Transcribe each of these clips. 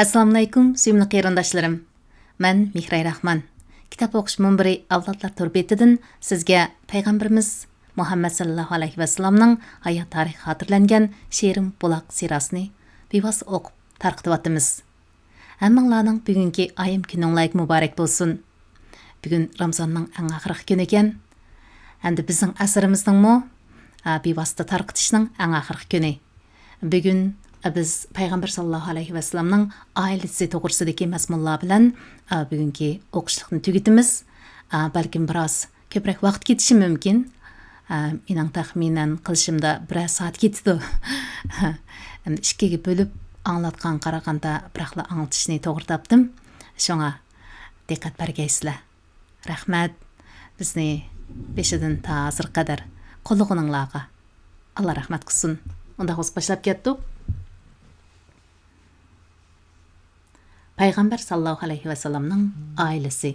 Assalamu alaykum, sevimli qarindoshlarım. Men Mehray Rahman. Kitap o'qish munbiri avlodlar turbetidan sizga payg'ambarimiz Muhammad sallallohu alayhi vasallamning hayot tarixi xotirlangan şېرىن بۇلاق sirasini bivas o'qib tarqatyapmiz. Hammanglarning bugungi ayım kuninglar muborak bo'lsin. Bugun Ramazonning eng oxirgi kuni ekan. Endi bizning asrimizning bivasta tarqatishning eng oxirgi kuni. Bugun biz payg'ambar sallallohu alayhi vasallamning oilasi to'g'risidagi mazmunlar bilan bugungi o'qishlikni tugatamiz. Balkim biroz ko'proq vaqt ketishi mumkin. Mening taxminan qilishimda 1 soat ketdi. Ikkiga bo'lib anglatgan qaraganda biroqla anglitishni to'g'ri topdim. Shunga diqqat bergaysizlar. Rahmat. Bizni beshidan ta hozir qadar qo'llag'ininglarga Alloh rahmat qilsin. Unda o'z boshlab ketdik. Payg'ambar sallallohu alayhi vasallamning oilasi.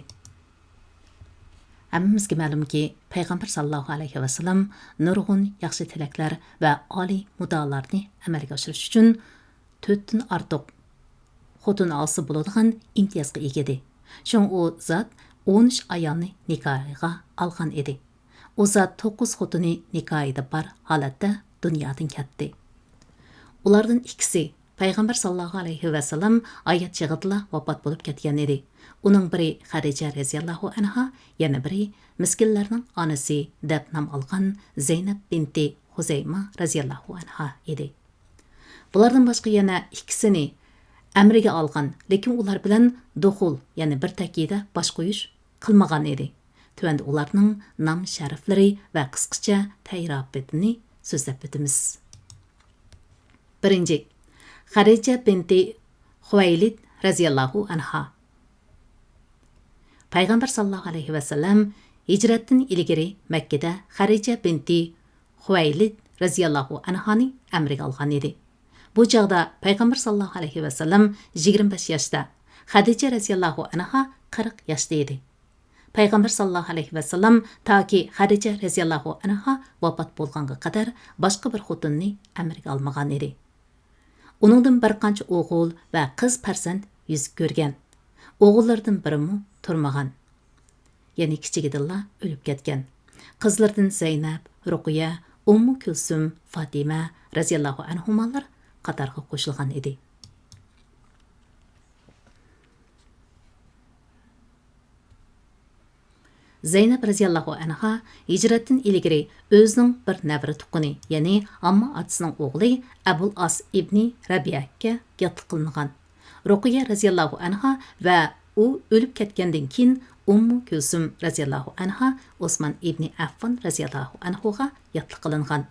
Hammamizga ma'lumki, payg'ambar sallallohu alayhi vasallam nurg'un yaxshi tilaklar va oliy mudolarni amalga oshirish uchun 4 dan ortiq xotin olsa bo'ladigan imtiyozga ega edi. Shung u zot 13 ayolni nikohiga olgan edi. U zot 9 xotini nikohida bor holatda dunyodan ketdi. Ulardan ikkisi payg'ambar sallallohu alayhi vasallam hayot chig'ida vafot bo'lib ketgan edi. Uning biri Xadija radhiyallohu anha, yana biri miskinlarning onasi deb nom olgan Zaynab binti Huzayma radhiyallohu anha edi. Bulardan boshqa yana ikkisini amriga olgan, lekin ular bilan duxul, ya'ni bir takida bosh qo'yish qilmagan edi. Tuvanda ularning nom shariflari va qisqacha tayrobitini so'zlab o'tamiz. Birinchi Xadija binti Xuvaylid radhiyallohu anha. Payg'ambar sallallohu alayhi vasallam hijratdan ilgari Makkada Xadija binti Xuvaylid radhiyallohu anhani amriga olgan edi. Bu chog'da payg'ambar sallallohu alayhi vasallam 25 yoshda, Xadija radhiyallohu anha 40 yoshda edi. Payg'ambar sallallohu alayhi vasallam toki Xadija radhiyallohu anha vafot bo'lganga qadar boshqa bir xotinni amriga olmagan edi. Uningdan bir qancha o'g'il va qiz farzand yuz ko'rgan. O'g'illardan birimi turmagan. Ya'ni kichigidilla o'lib ketgan. Qizlardan Zaynab, Ruqiya, Ummu Kulsum, Fatima radhiyallohu anhumalar qatorga qo'shilgan edi. Zaynab radhiyallohu anha hijratdan ilgari o'zining bir navri tuqqani, ya'ni amma otasining o'g'li Abul As ibn Rabiyaga yotliq qilingan. Ruqiya radhiyallohu anha va u o'lib ketgandan keyin Ummu Kulsum radhiyallohu anha Osman ibn Affon radhiyallohu anhuga yotliq qilingan.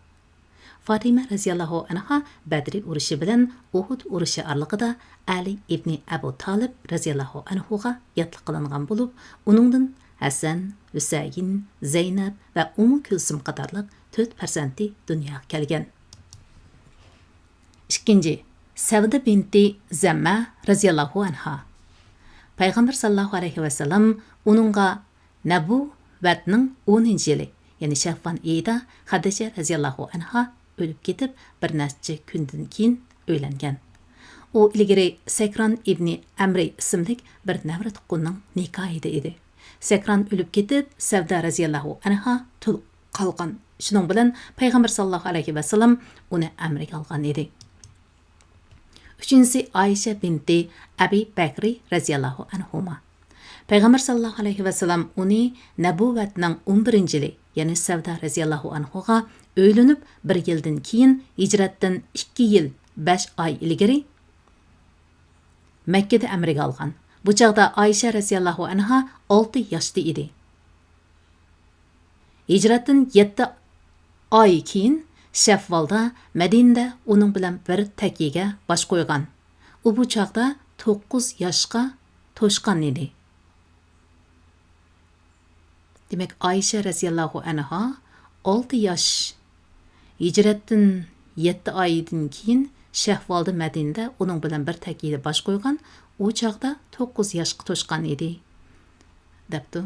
Fatima radhiyallohu anha Badri urushi bilan Uhud urushi orlig'ida Ali ibn Abu Talib radhiyallohu anhuga yotliq qilingan bo'lib, uningdan Hasan, Husayn, Zaynab va Ummu Kulsum qatorliq 4 farzandi dunyoga kelgan. Ikkinchi, Savda binti Zamma radhiyallohu anha. Payg'ambar sallallohu alayhi vasallam uningga nabuvatning 10-yili, ya'ni Shafvan oyida Xadija radhiyallohu anha o'lib ketib, bir necha kundan keyin uylangan. U ilgari Sakron ibn Amri ismli bir navra tuqqunning nikohida edi. Sakron o'lib ketib, Savda radhiyallohu anha tul qolgan. Shuning bilan payg'ambar sallallohu alayhi vasallam uni amriga olgan edi. Uchinchisi Aisha binti Abi Bakri radhiyallohu anhuma. Payg'ambar sallallohu alayhi vasallam uni nabuvatning 11-yili, ya'ni Savda radhiyallohu anhuga o'ylanib 1 yildan keyin hijratdan 2 yil 5 oy ilgari Makkada amriga olgan. Bu chaqda Aisha radhiyallohu anha 6 yoshda edi. Hijratdan 7 oy keyin Shafvalda Madinada uning bilan bir takiga bosh qo'ygan. U bu chaqda 9 yoshga to'shqan edi. Demak, Aisha radhiyallohu anha 6 yosh. Hijratdan 7 oydan keyin Shafvalda Madinada uning bilan bir takiga bosh qo'ygan. U chaqda 9 yoshga to'shqan edi. Debdi.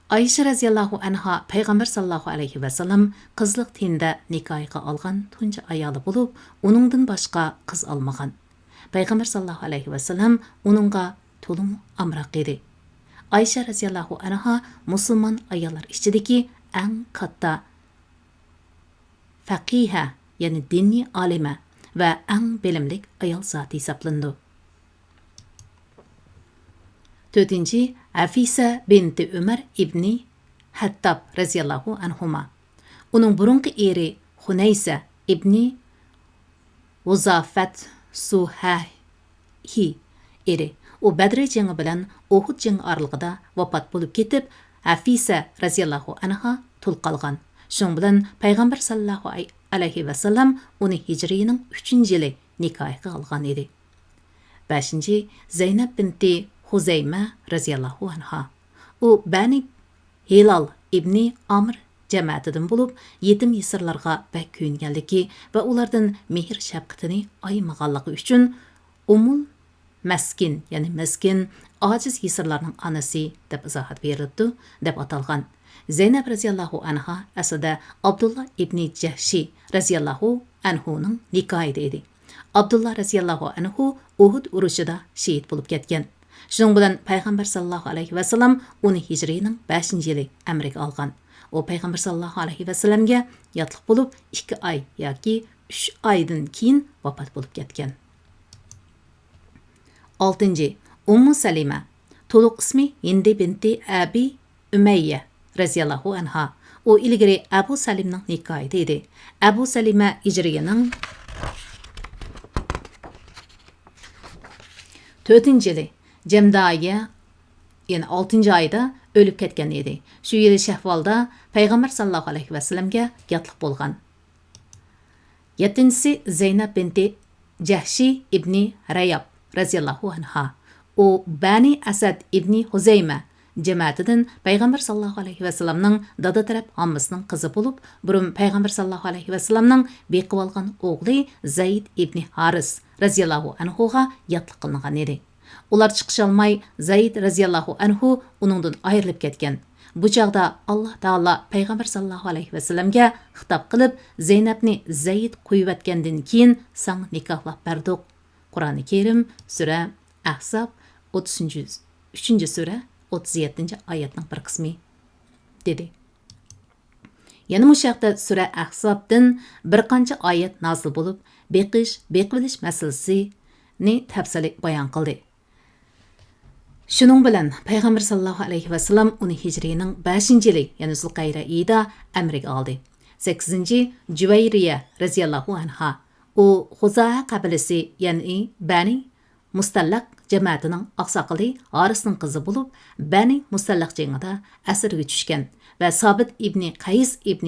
Aisha radhiyallohu anha payg'ambar sallallohu alayhi vasallam qizliq tinda nikohga olgan tunji ayoli bo'lib, uningdan boshqa qiz olmagan. Peygamber sallallahu aleyhi ve sellem onunğa tolum amraq edi. Ayşe radiyallahu anha musulmon ayollar ichidagi eng katta faqiha, ya'ni diniy olima va eng bilimlik ayol zoti hisoblandi. 4. Afisa binti Umar ibni Hattab radiyallahu anhuma. Onun burunqi eri Hunaysa ibni Uzafat Suhahi eri. O Badr jangi bilan Uhud jangi oralig'ida vafot bo'lib ketib, Afisa radiyallahu anha tul qolgan. Shun bilan Payg'ambar sallallohu alayhi va sallam uni hijrining 3-yili nikohga olgan edi. 5. Zaynab binti Huzayma radiyallahu anha. O Bani Hilal ibni Amr jamoatidan bo'lib, yetim yesirlarga bak kuyinganligi va ulardan mehr shafqatini aymaganligi uchun Umul Maskin, ya'ni miskin, ojiz yesirlarning onasi deb izohat berildi deb atalgan. Zaynab radiyallahu anha aslida Abdullah ibn Jahshi radiyallahu anhuning nikohi edi. Abdullah radiyallahu anhu Uhud urushida shahid bo'lib ketgan. Shuning bilan Payg'ambar sallallohu alayhi va sallam uni hijrining 5-yili amriga olgan. O Payg'ambar sallallohu alayhi va sallamga yotliq bo'lib 2 oy yoki 3 oydan keyin vafot bo'lib ketgan. 6. Ummu Salima. To'liq ismi Hindi binti Abi Umayya radiyallahu anha. O ilgari Abu Salimning nikohi edi. Abu Salima hijrining 4-yili Jamdaya, ya'ni 6-oyda o'lib ketgan edi. Shu yili Shahvolda Payg'ambar sallallohu alayhi va sallamga yotliq bo'lgan. 7-si Zaynab binti Jahshi ibni Rayab radiyallahu anha. O Bani Asad ibni Huzayma jamoatidan Payg'ambar sallallohu alayhi va sallamning dada taraf ammasining qizi bo'lib, burun Payg'ambar sallallohu alayhi va sallamning beqib olgan o'g'li Zayd ibni Haris radiyallahu anhuga yotliq qilingan edi. Ular chiqisholmay Zayd radiyallahu anhu uningdan ayrilib ketgan. Bu chaqda Alloh taolo Payg'ambar sallallohu alayhi va sallamga xitob qilib, Zaynabni Zayd qo'yibotgandan keyin sang nikohlab berdik. Qur'oni Karim sura Ahzab 3-sura 37-oyatning bir qismi dedi. Yana bu chaqda sura Ahzabdan bir qancha oyat nozil bo'lib, beqilish masalasini tafsili bayon qildi. Şunun bilan Payg'ambar sallallohu alayhi va sallam uni hijrining 5-yili, ya'ni Zulqayda oyida amriga oldi. 8. Juvayriya radiyallahu anha. O Xuza'a qabilasi, ya'ni Bani Mustallaq jamoatining oqsoqoli Harisning qizi bo'lib, Bani Mustallaq jangida asirga tushgan va Sobit ibn Qays ibn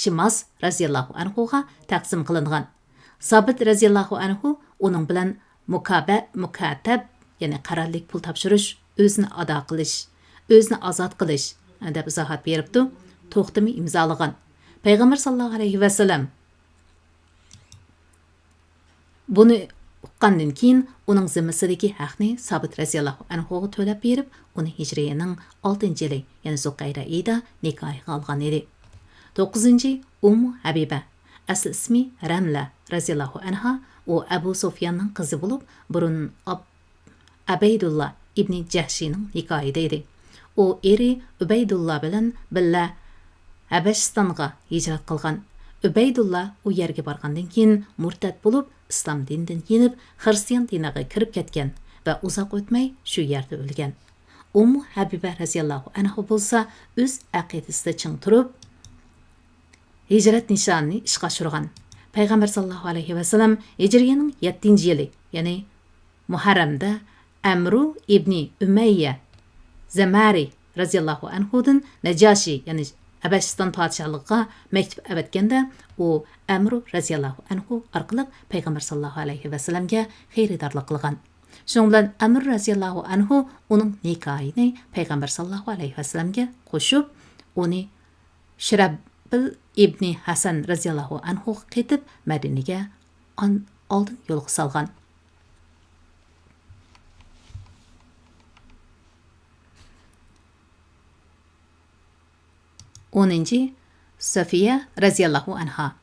Shimas radiyallahu anhuga taqsim qilingan. Sobit radiyallahu anhu uning bilan mukatab, ya'ni qarorlik pul topshirish, o'zini ado qilish, o'zini ozod qilish deb izohat beribdi. To'xtami imzolagan. Payg'ambar sallallohu alayhi va sallam buni uqqandan keyin uning zimmasidagi haqni Sobit radiyallohu anhuga to'lab berib, uni hijriyaning 6-yili, ya'ni Zulqayda oyida nikohga olgan edi. 9. Ummu Habiba. Asl ismi Ramla radiyallahu anha. O Abu Sufyanning qizi bo'lib, burun Ubaydullah ibn Jahshining nikohida edi. O eri Ubaydullah bilan billa Habashistonga hijrat qilgan. Ubaydullah u yerga borgandan keyin murtad bo'lib, islom dinidan yenib, xristian diniga kirib ketgan va uzoq o'tmay shu yerda o'lgan. Ummu Habiba radiyallohu anha bo'lsa, o'z aqidasida ching turib, hijrat nishonini ishga oshirgan. Payg'ambar sallallohu alayhi va sallam hijriyaning 7-yili, ya'ni Muharramda Amru ibn Umayya Zamari radiyallohu anhudan Najashi, ya'ni Habashiston podshohligiga maktub avatganda, u Amru radiyallohu anhu orqali Payg'ambar sallallohu alayhi va sallamga xaridorlik qilgan. Shuning bilan Amru radiyallohu anhu uning nikohini Payg'ambar sallallohu alayhi va sallamga qo'shib, uni Shirabil ibn Hasan radiyallohu anhu qaytib Madinaga oldin yo'lga solgan. 10. Safiya radiyallahu anha.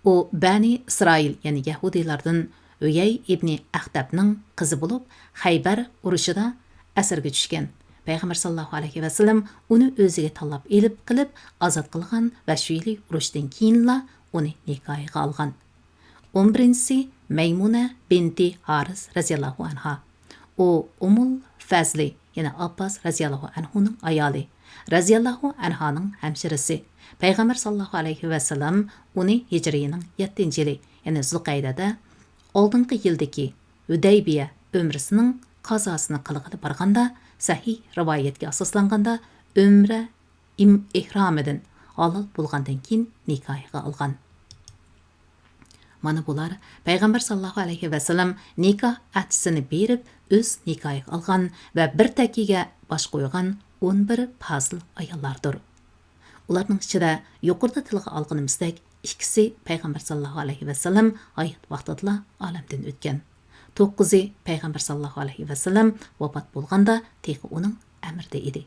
O Bani İsrail, ya'ni Yahudilardan Öyey ibn Aqtabning qizi bo'lib, Xaybar urushida asirga tushgan. Payg'ambar sallallohu alayhi va sallam uni o'ziga tanlab elib qilib ozod qilgan va shu yili urushdan keyinla uni nikohiga olgan. 11-si Maymuna binti Haris radhiyallohu anha. O Umul Fazli, yana Abbas radhiyallohu anhuning ayoli, radhiyallohu anhaning hamshirasi. Payg'ambar sallallohu alayhi va sallam uni hijriyaning 7-yili, ya'ni Zulqaydada oldingi yildagi Hudaybiya umrasining qazosini qilg'ili borganda, sahih rivoyatga asoslanganda umra ihromidan halol bo'lgandan keyin nikohiga olgan. Mana bular Payg'ambar sallallohu alayhi va sallam nikoh ahdisini berib, o'z nikohiga olgan va bir takiga bosh qo'ygan 11 fazil ayollardir. Ularning ichida yuqorida tilga olganimizdek, ikkisi Payg'ambar sallallohu alayhi va sallam hayot vaqtida olamdan o'tgan. 9-i Payg'ambar sallallohu alayhi va sallam vafot bo'lganda texi uning amrida edi.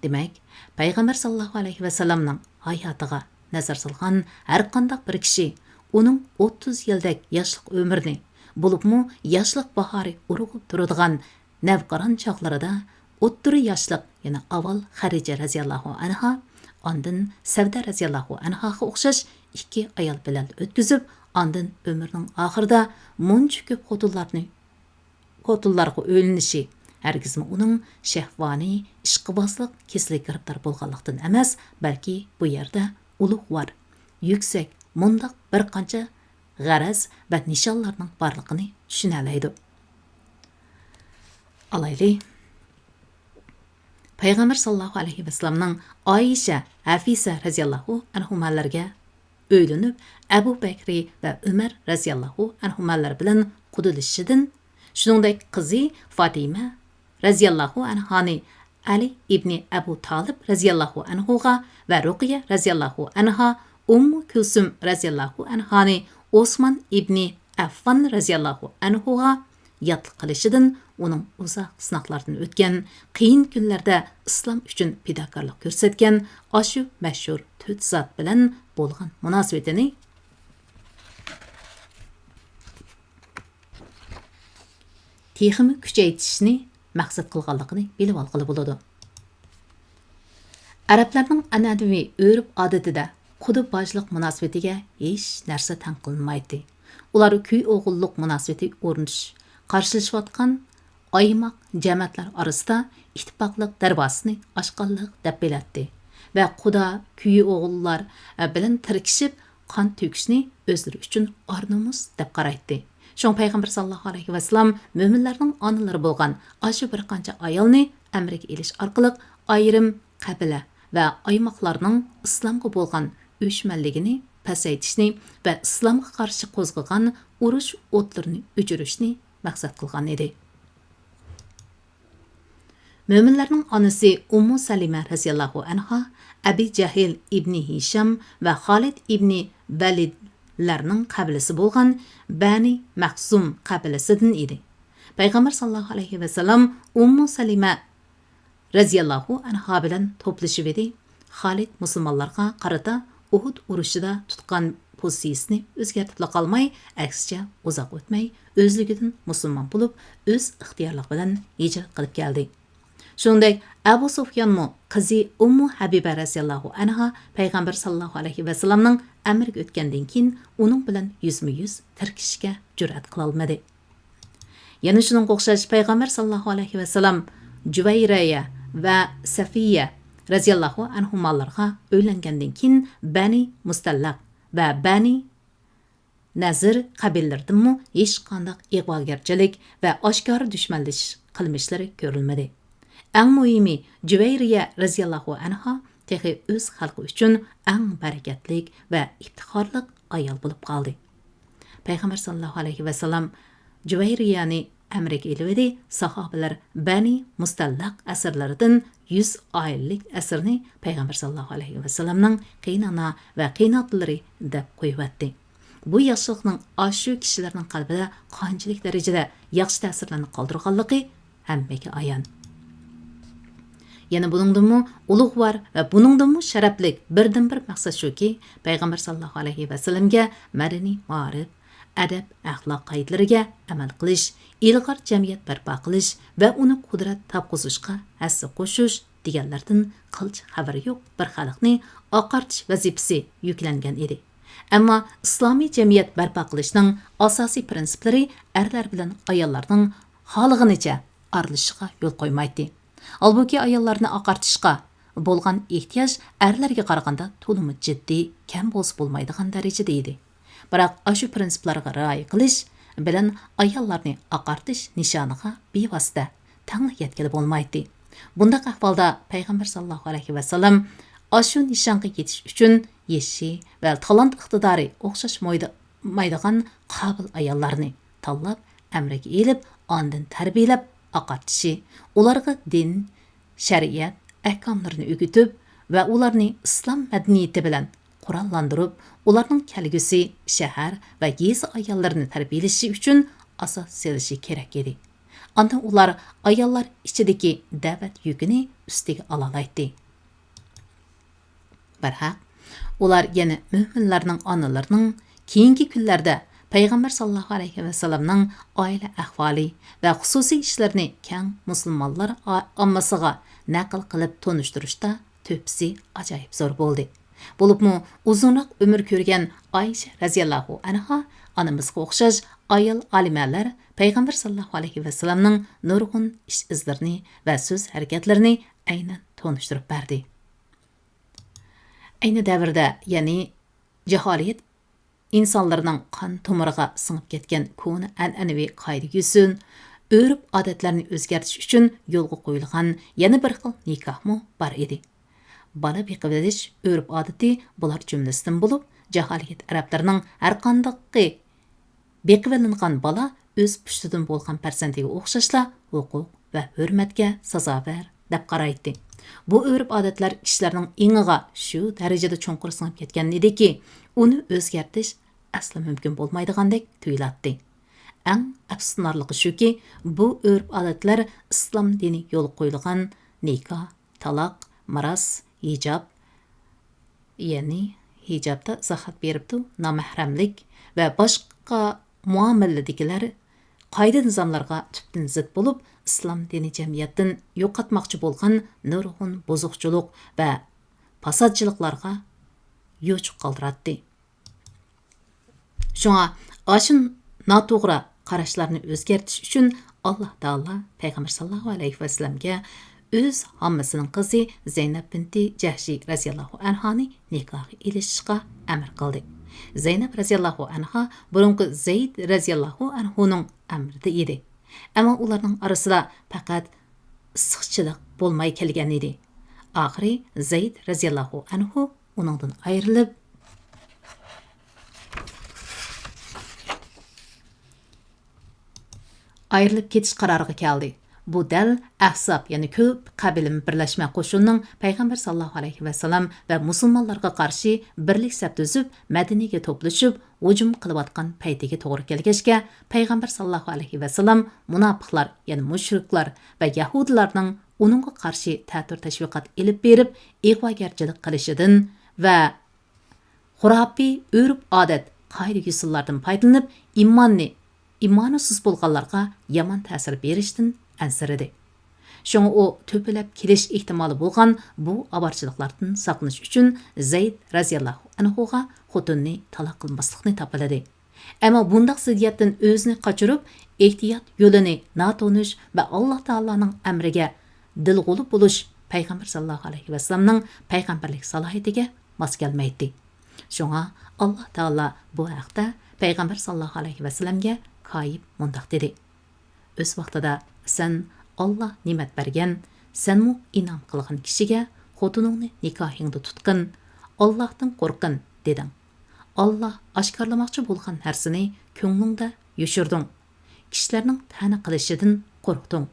Demak, Payg'ambar sallallohu alayhi va sallamning hayotiga nazar solgan har qanday bir kishi uning 30 yillik yoshlik umrini, bo'libmi yoshlik bahori urug'ib turadigan navqiron chog'larida o'ttiri yoshlik, yana avval Xadija radhiyallohu anha, ondan Savda radhiyallohu anhaga o'xshash ikki ayol bilan o'tkazib, ondan umrining oxirida muncha ko'p xotinlarga o'linishi hargizmi uning shahvoniy ishqibozlik keslik giribdor bo'lganlikdan emas, balki bu yerda ulug'vor, yuksak, mundaq bir qancha g'araz va nishonlarning borligini tushunalaydi. Alayli Payg'ambar sallallohu alayhi va sallamning Oyisha, Hafisa radhiyallohu anhumalarga o'ylanib, Abu Bakri va Umar radhiyallohu anhumalar bilan qudilishidan, shuningdek qizi Fatima radhiyallohu anhani Ali ibn Abu Talib radhiyallohu anhuga va Ruqiya radhiyallohu anha Ummu Kulsum radhiyallohu anhani Osman ibn Affan radhiyallohu anhuga yotliq qilishidan, uning uzoq sinoqlardan o'tgan, qiyin kunlarda islom uchun fidokorlik ko'rsatgan ashu mashhur 4 zot bilan bo'lgan munosabatini texmi kuchaytirishni maqsad qilganligini bilib olg'ili bo'ladi. Arablarning an'anaviy urf-odatida quda bojliq munosabatiga hech narsa tan qilinmaydi. Ular kuy o'g'illik munosabati o'rnatish, qarshilashayotgan aymoq jamoatlar orasida ittifoqlik darvosini ochqanlik deb biladi va quda kuy o'g'illar bilan tirkishib qon to'kishni o'zlari uchun ornumus deb qaraydi. Şoň Payg'ambar sallallohu alayhi va sallam mo'minlarning onalari bo'lgan ashu bir qancha ayolni amriga elish orqali ayrim qabila va aymoqlarning islomga bo'lgan o'chmanligini pasaytishni va islomga qarshi qo'zg'agan urush o'tlarini o'chirishni maqsad qilgan edi. Mo'minlarning onasi Ummu Salima radhiyallohu anha Abi Jahil ibn Hisham va Xolid ibn Validlarning qabilasi bo'lgan Bani Mahsum qabilasidan edi. Payg'ambar sallallohu alayhi va sallam Ummu Salima radhiyallohu anha bilan to'plashib edi. Xolid musulmonlarga qarata Uhud urushida tutgan pozitsiyasini o'zgartirib qolmay, aksicha uzoq o'tmay o'zligidan musulmon bo'lib, o'z ixtiyorligi bilan hijrat qilib keldi. Shuningdek, Abu Sufyanmo qizi Ummu Habiba radhiyallohu anha Payg'ambar sallallohu alayhi va sallamning amriga o'tgandan keyin uning bilan yuzma-yuz tirkishga jur'at qila olmadi. Yana shuningga o'xshash Payg'ambar sallallohu alayhi va sallam Juvayraya va Safiya radhiyallohu anhumalarga uylangandan keyin Bani Mustallaq va Bani Nazir qabillardanmi hech qanday ig'vogarchilik va oshkor dushmanlik qilmishlari ko'rilmadi. Eng muhimi Juvayriya radhiyallohu anha texi o'z xalqi uchun eng barakatlik va iftixorli ayol bo'lib qoldi. Payg'ambar sallallohu alayhi va sallam Juvayriyani amriga elvedi, sahobalar Bani Mustallaq asrlaridan 100 oylik asrni Payg'ambar sallallohu alayhi va sallamning qiynana va qiynotlari deb qo'yibdi. Bu yoshlikning ashu kishilarning qalbida qanchalik darajada yaxshi ta'sirlarni qoldirganligi hammaga ayon. Yana buningdanmi ulug'vor va buningdanmi sharaflik birdan bir maqsad shuki, Payg'ambar sallallohu alayhi va sallamga madaniy ma'rif, adab axloq qoidalariga amal qilish, ilg'or jamiyat barpo qilish va uni qudrat topqizishga hassa qo'shish deganlardan qilch xabari yo'q bir xalqni oqartish vazifasi yuklangan edi. Ammo islomiy jamiyat barpo qilishning asosiy prinsiplari erlar bilan ayollarning xohlaganicha aralashishiga yo'l qo'ymaydi. Albuki ayollarni oqartishga bo'lgan ehtiyoj erlarga qaraganda to'liq jiddiy, kam bo'lsa bo'lmaydigan darajada edi. Biroq shu prinsiplarga rioya qilish bilan ayollarni oqartish nishoniga bevosita tanglik yetkili bo'lmaydi. Bundaq ahvolda payg'ambar sallallohu alayhi vasallam shu nishonga yetish uchun yeshi va talant iqtidori o'xshashmaydigan qobil ayollarni tanlab, amriga elib, ondan tarbiyalab oqartishi, ularga din, shariat ahkomlarini o'rgatib va ularni islom madaniyati bilan qurollantirib, ularning kelgusi shahar va yezi ayollarini tarbiyalashi uchun asos selishi kerak edi. Ondan ular ayollar ichidagi da'vat yukini ustiga olalaydi. Barhaq, ular yana mo'minlarning onalarining keyingi kunlarda payg'ambar sallallohu alayhi vasallamning oila ahvoli va xususiy ishlarini keng musulmonlar ommasiga naql qilib tonishtirishda to'pisi ajoyib zo'r bo'ldi. Bo'libmi uzunroq umr ko'rgan Oysha radhiyallohu anha onamizga o'xshash ayol olimalar payg'ambar sallallohu alayhi vasallamning nurg'un ish izlarini va so'z harakatlarini aynan tonishtirib berdi. Ayni davrda, ya'ni jaholiyat insonlarning qon tomiriga singib ketgan ko'ni an'anaviy qoida yusin, o'rib odatlarni o'zgartirish uchun yo'lga qo'yilgan yana bir xil nikohmi bor edi. Bola beqib edish o'rib odati bular jumlasidan bo'lib, jaholiyat arablarning har qanday beqib elingan bola o'z pushtidan bo'lgan farzandiga o'xshashla huquq va hurmatga sazovor deb qaraydi. Bu o'rib odatlar kishilarning ingiga shu darajada cho'nqir singib ketgan ediki, uni o'zgartirish asla mumkin bo'lmaydigandek tuyuladi. Eng afsuslanarligi shuki, bu o'rib odatlar islom dini yo'l qo'yilgan nikoh, taloq, maros, hijob, ya'ni hijobda izohat beribdi, nomahramlik va boshqa muomaladagilar qoida nizomlarga tubdan zid bo'lib, islom dini jamiyatdan yo'qotmoqchi bo'lgan nurg'un buzuqchilik va fasodchiliklarga yo'q qoldiradi. Shunga ashin noto'g'ri qarashlarni o'zgartirish uchun Alloh taolo payg'ambar sallallohu alayhi vasallamga o'z hammasining qizi Zaynab binti Jahshi radhiyallohu anhani nikohga ilishishga amr qildi. Zaynab radhiyallohu anha burungi Zayd radhiyallohu anhuning amrida edi. Ammo ularning orasida faqat issiqchilik bo'lmay kelgan edi. Oxiri Zayd radhiyallohu anhu uningdan ayrilib ketish qaroriga keldi. Bu dal Ahzab, ya'ni ko'p qabilim birlashma qo'shinning payg'ambar sallallohu alayhi vasallam va musulmonlarga qarshi birlik saf tuzib, Madinaga to'plashib, hujum qilayotgan paytiga to'g'ri kelgachga, payg'ambar sallallohu alayhi vasallam munofiqlar, ya'ni mushriklar va yahudilarning uningga qarshi ta'tir tashviqot elib berib, ig'vogarchilik qilishidan va xurafiy o'rib odat qoida usullardan foydalanib, imonisiz bo'lganlarga yomon ta'sir berishdan ansiridi. Shunga u to'pilab kelish ehtimoli bo'lgan bu aborchiliklardan saqlanish uchun Zayd radhiyallohu anhuga xotinni taloq qilmaslikni topiladi. Ammo bundaq ziddiyatdan o'zini qochirib, ehtiyot yo'lini notonish va Alloh taoloning amriga dilg'uli bo'lish payg'ambar sallallohu alayhi vasallamning payg'ambarlik salohiyatiga mos kelmaydi. Shunga Alloh taolo bu haqda payg'ambar sallallohu alayhi vasallamga qoyib mundaq dedi. O'z vaqtida sen Allah ne'mat bergan, senmu inom qilgan kishiga xotiningni nikohingda tutqin, Allohdan qo'rqin deding. Allah oshkorlamoqchi bo'lgan narsani ko'nglingda yoshirding. Kishilarning ta'na qilishidan qo'rqding.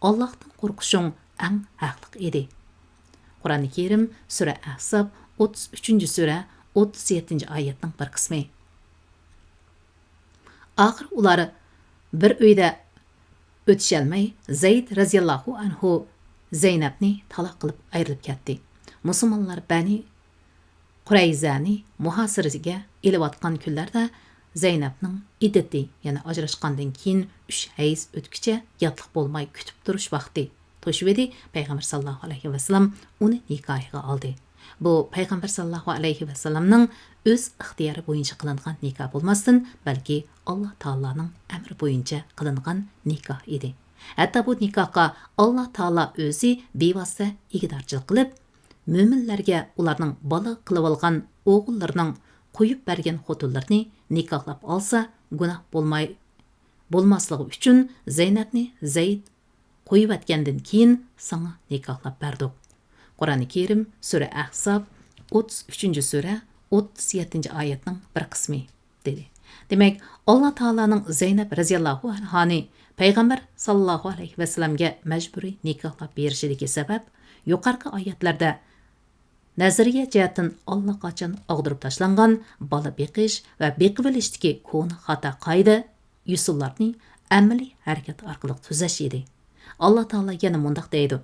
Allohdan qo'rqishing eng haqliq edi. Qur'oni Karim sura Ahzab 33-sura 37-oyatning bir qismi. Oxir ular bir uyda o'tisholmay Zayd radhiyallohu anhu Zaynabni taloq qilib ayrilib ketdi. Musulmonlar Bani Qurayzani muhosirasiga elayotgan kunlarda Zeynep'nin iddeti, yani ajrashqandan keyin 3 hayz o'tkicha yotliq bo'lmay kutib turish vaqti to'shivedi. Payg'ambar sallallohu alayhi vasallam uni nikohiga oldi. Bu payg'ambar sallallohu alayhi vasallamning o'z ixtiyori bo'yicha qilingan nikoh bo'lmasdan, balki Alloh taolaning amri bo'yicha qilingan nikoh edi. Hatto bu nikohga Alloh taolo o'zi bevosita igidorchilik qilib, mo'minlarga ularning bola qilib olgan o'g'illarining qo'yib bergan xotinlarini nikohlab olsa, gunoh bo'lmasligi uchun Zeynepni Zayd qo'yib atgandan keyin sana nikohlab berdik. Qur'oni Karim sura Ahzob 33-sura 37-oyatning bir qismi dedi. Demak, Alloh taolaning Zeynep radhiyallohu anhani payg'ambar sallallohu alayhi vasallamga majburiy nikohlab berishidagi sabab yuqorqi oyatlarda nazariya jihatdan allaqachon og'dirib tashlangan bola beqish va beqib olishdagi ko'ni xato qoida usullarni amaliy harakat orqali tuzash edi. Alloh taolo yana mundaq deydi: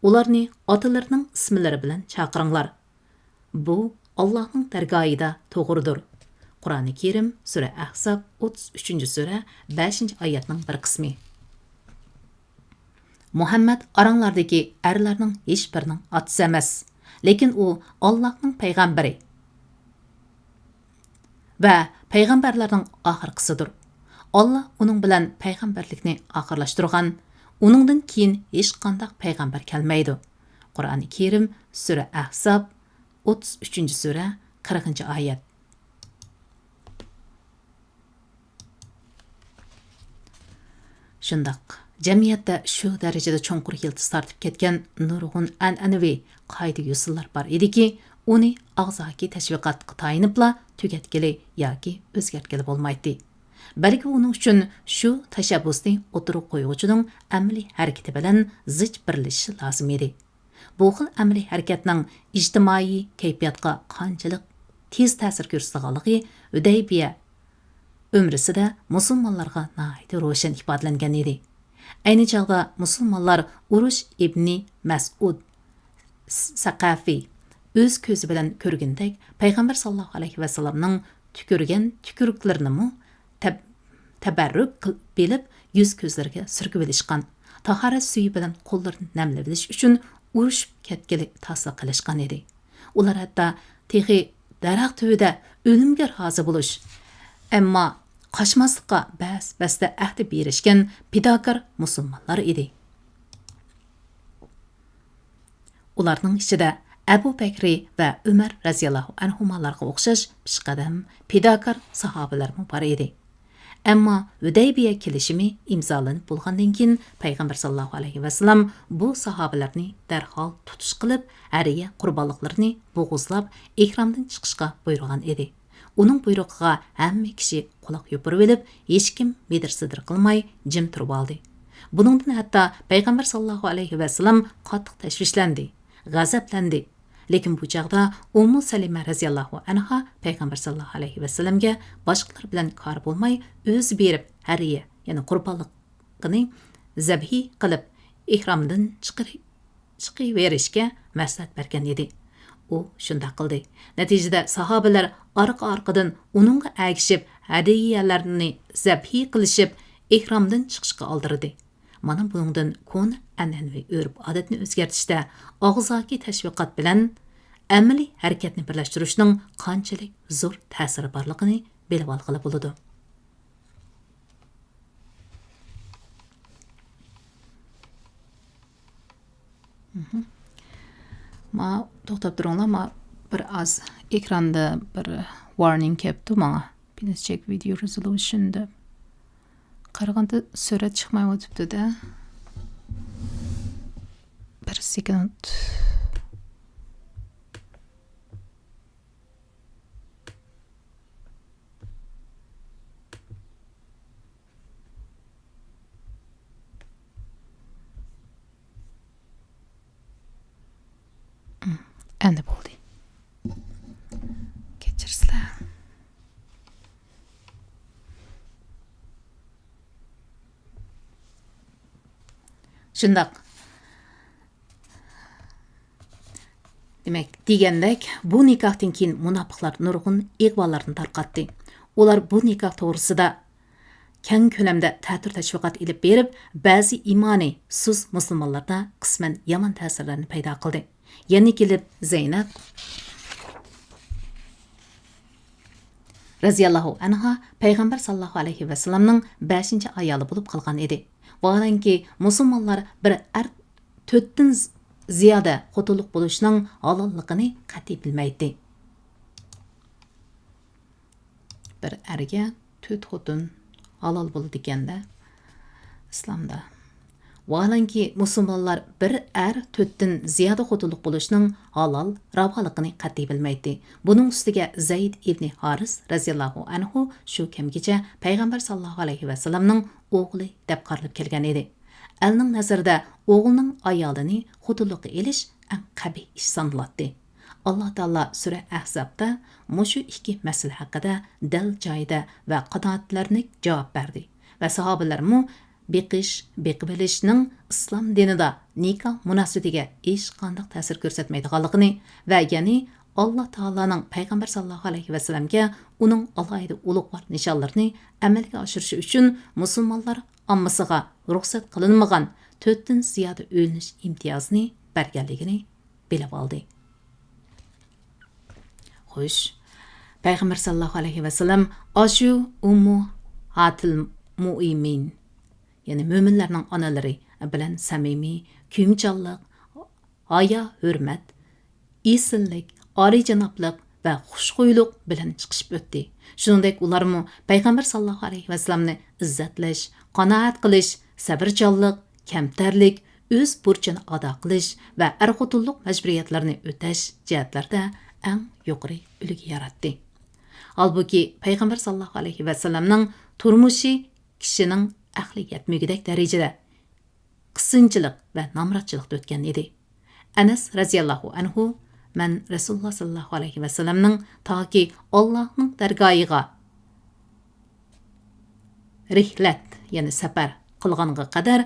ularni otalarining ismlari bilan chaqiringlar. Bu Allohning dargohida to'g'ridir. Qur'oni Karim sura Ahzob 33-sura 5-oyatning bir qismi. Muhammad aranglardagi erlarning hech birining otasi emas, lekin u Allohning payg'ambari va payg'ambarlarning oxirgisidir. Alloh uning bilan payg'ambarlikni oxirlashtirgan. Uningdan keyin hech qanday payg'ambar kelmaydi. Qur'oni Karim sura Ahzob 33-sura 40-oyat. Shundaq, jamiyatda shu darajada cho'nqur yildiz tortib ketgan nurg'un an'anaviy qoida usullar bor ediki, uni og'zaki tashviqotga tayinibla tugatgili yoki o'zgartgili bo'lmaydi. Balki uning uchun shu tashabbusni o'tirib qo'yuvchining amaliy harakati bilan zich birlashishi lozim edi. Bu xil amaliy harakatning ijtimoiy kayfiyatga qanchalik tez ta'sir ko'rsatganligi Hudaybiya umrisida musulmonlarga nihoyat ro'shan ifodalangan edi. Ayni chog'da musulmonlar urush ibni Mas'ud Saqafiy o'z ko'zi bilan ko'rgandek payg'ambar sallallohu alayhi vasallamning tukurgan tukuruklarni tabarruk bilib yuz ko'zlariga surkib olishgan. Tahorat suyi bilan qo'llarini namlab olish uchun urushib ketgili ta'sir qilishgan edi. Ular hatto texi daraxt tubida o'limga rozi bo'lish, ammo qochmaslikqa bas-basda ahdi berishgan pidokor musulmonlar edi. Ularning ichida Abu Bakri va Umar radhiyallohu anhumalarga o'xshash pishqadam pidokor sahobalar bor edi. Ammo Hudaybiya kelishimi imzolanib bo'lgandan keyin payg'ambar sallallohu alayhi vasallam bu sahobalarni darhol tutish qilib, ariya qurbonliqlarini bo'g'izlab ihromdan chiqishga buyurgan edi. Uning buyrug'iga hamma kishi quloq yopirib olib, hech kim medir-sidir qilmay jim turib oldi. Buningdan hatto payg'ambar sallallohu alayhi vasallam qattiq tashvishlandi, g'azablandi. Lekin bu chaqda Ummu Salima radhiyallohu anha payg'ambar sallallohu alayhi vasallamga boshqalar bilan kor bo'lmay o'zi berib hariya, ya'ni qurbonliqni zabhi qilib ihromdan chiqaverishga maslahat bergan edi. U shunday qildi. Natijada sahobalar orqa-orqadan uningga agishib, hadiyalarni zabhi qilishib, ihromdan chiqishga oldirdi. Mana buningdan kun an'anaviy urf odatni o'zgartishda og'zaki tashviqot bilan amaliy harakatni birlashtirishning qanchalik zo'r ta'siri borligini bilib olg'ili bo'ladi. Ma to'xtab turinglar, ma bir oz ekranda bir warning kelibdi menga. Please check video resolution deb. Qaraganda surat chiqmay o'tibdi-da. Bir sekund. Endi bo'ldi. Kechirsizlar. Shundoq. Demak, degandek, bu nikohdan keyin munofiqlar nurg'un ig'volarni tarqatdi. ular bu nikoh to'g'risida keng ko'lamda ta'tir tashviqot ilib berib, ba'zi imoniy suz musulmonlarda qisman yomon ta'sirlarni paydo qildi. Yana kelib Zaynab raziyallohu anha payg'ambar sallallohu alayhi vasallamning 5-ayoli bo'lib qolgan edi. Vaholanki musulmonlar bir 4dan ziyoda xotinlik bo'lishning halolligini qat'iy bilmaydi. Bir erga 4 xotin halol bo'ladi ekanda islomda. Vaholanki musulmonlar bir 4dan ziyoda xotinlik bo'lishning halol ravoligini qat'iy bilmaydi. Buning ustiga Zayd ibn Haris raziyallohu anhu shu kamgacha payg'ambar sallallohu alayhi vasallamning o'g'li deb qaralib kelgan edi. Elning nazarida o'g'ilning ayolini xotinlikka elish eng qabih ish sanaladi. Allah Taala sura Ahzabda mushu ikki masala haqida dal joyida va qanoatlarni javob berdi. Va sahobalarmu beqish, beqibilishning islom dinida nikoh munosabatiga hech qanday ta'sir ko'rsatmaydiganligini va ya'ni Allah Taolaning payg'ambar sallallohu alayhi vasallamga uning alohida ulug'vor nishonlarini amalga oshirishi uchun musulmonlar ommasiga ruxsat qilinmagan 4dan ziyoda o'linish imtiyozini berganligini bilib oldi. Xo'sh, payg'ambar sallallohu alayhi vasallam ashu ummuhatil mu'min, ya'ni mo'minlarning onalari bilan samimiy, kuyimchanlik, haya, hurmat, esinlik, oliyjanoblik va xushxo'ylik bilan chiqishib o'tdi. Shuningdek, ularmu payg'ambar sallallohu alayhi vasallamni izzatlash, qanoat qilish, sabrchanlik, kamtarlik, o'z burchini ado qilish va er-xotinlik majburiyatlarini o'tash jihatlarda eng yuqori ulgu yaratdi. Halbuki payg'ambar sallallohu alayhi vasallamning turmushi kishining aqli yetmagidek darajada qisqinchilik va nomratchilikda o'tgan edi. Anas raziyallohu anhu man Rasululloh sallallohu alayhi vasallamning toki Allohning dargohiga rihlat, ya'ni safar qilganga qadar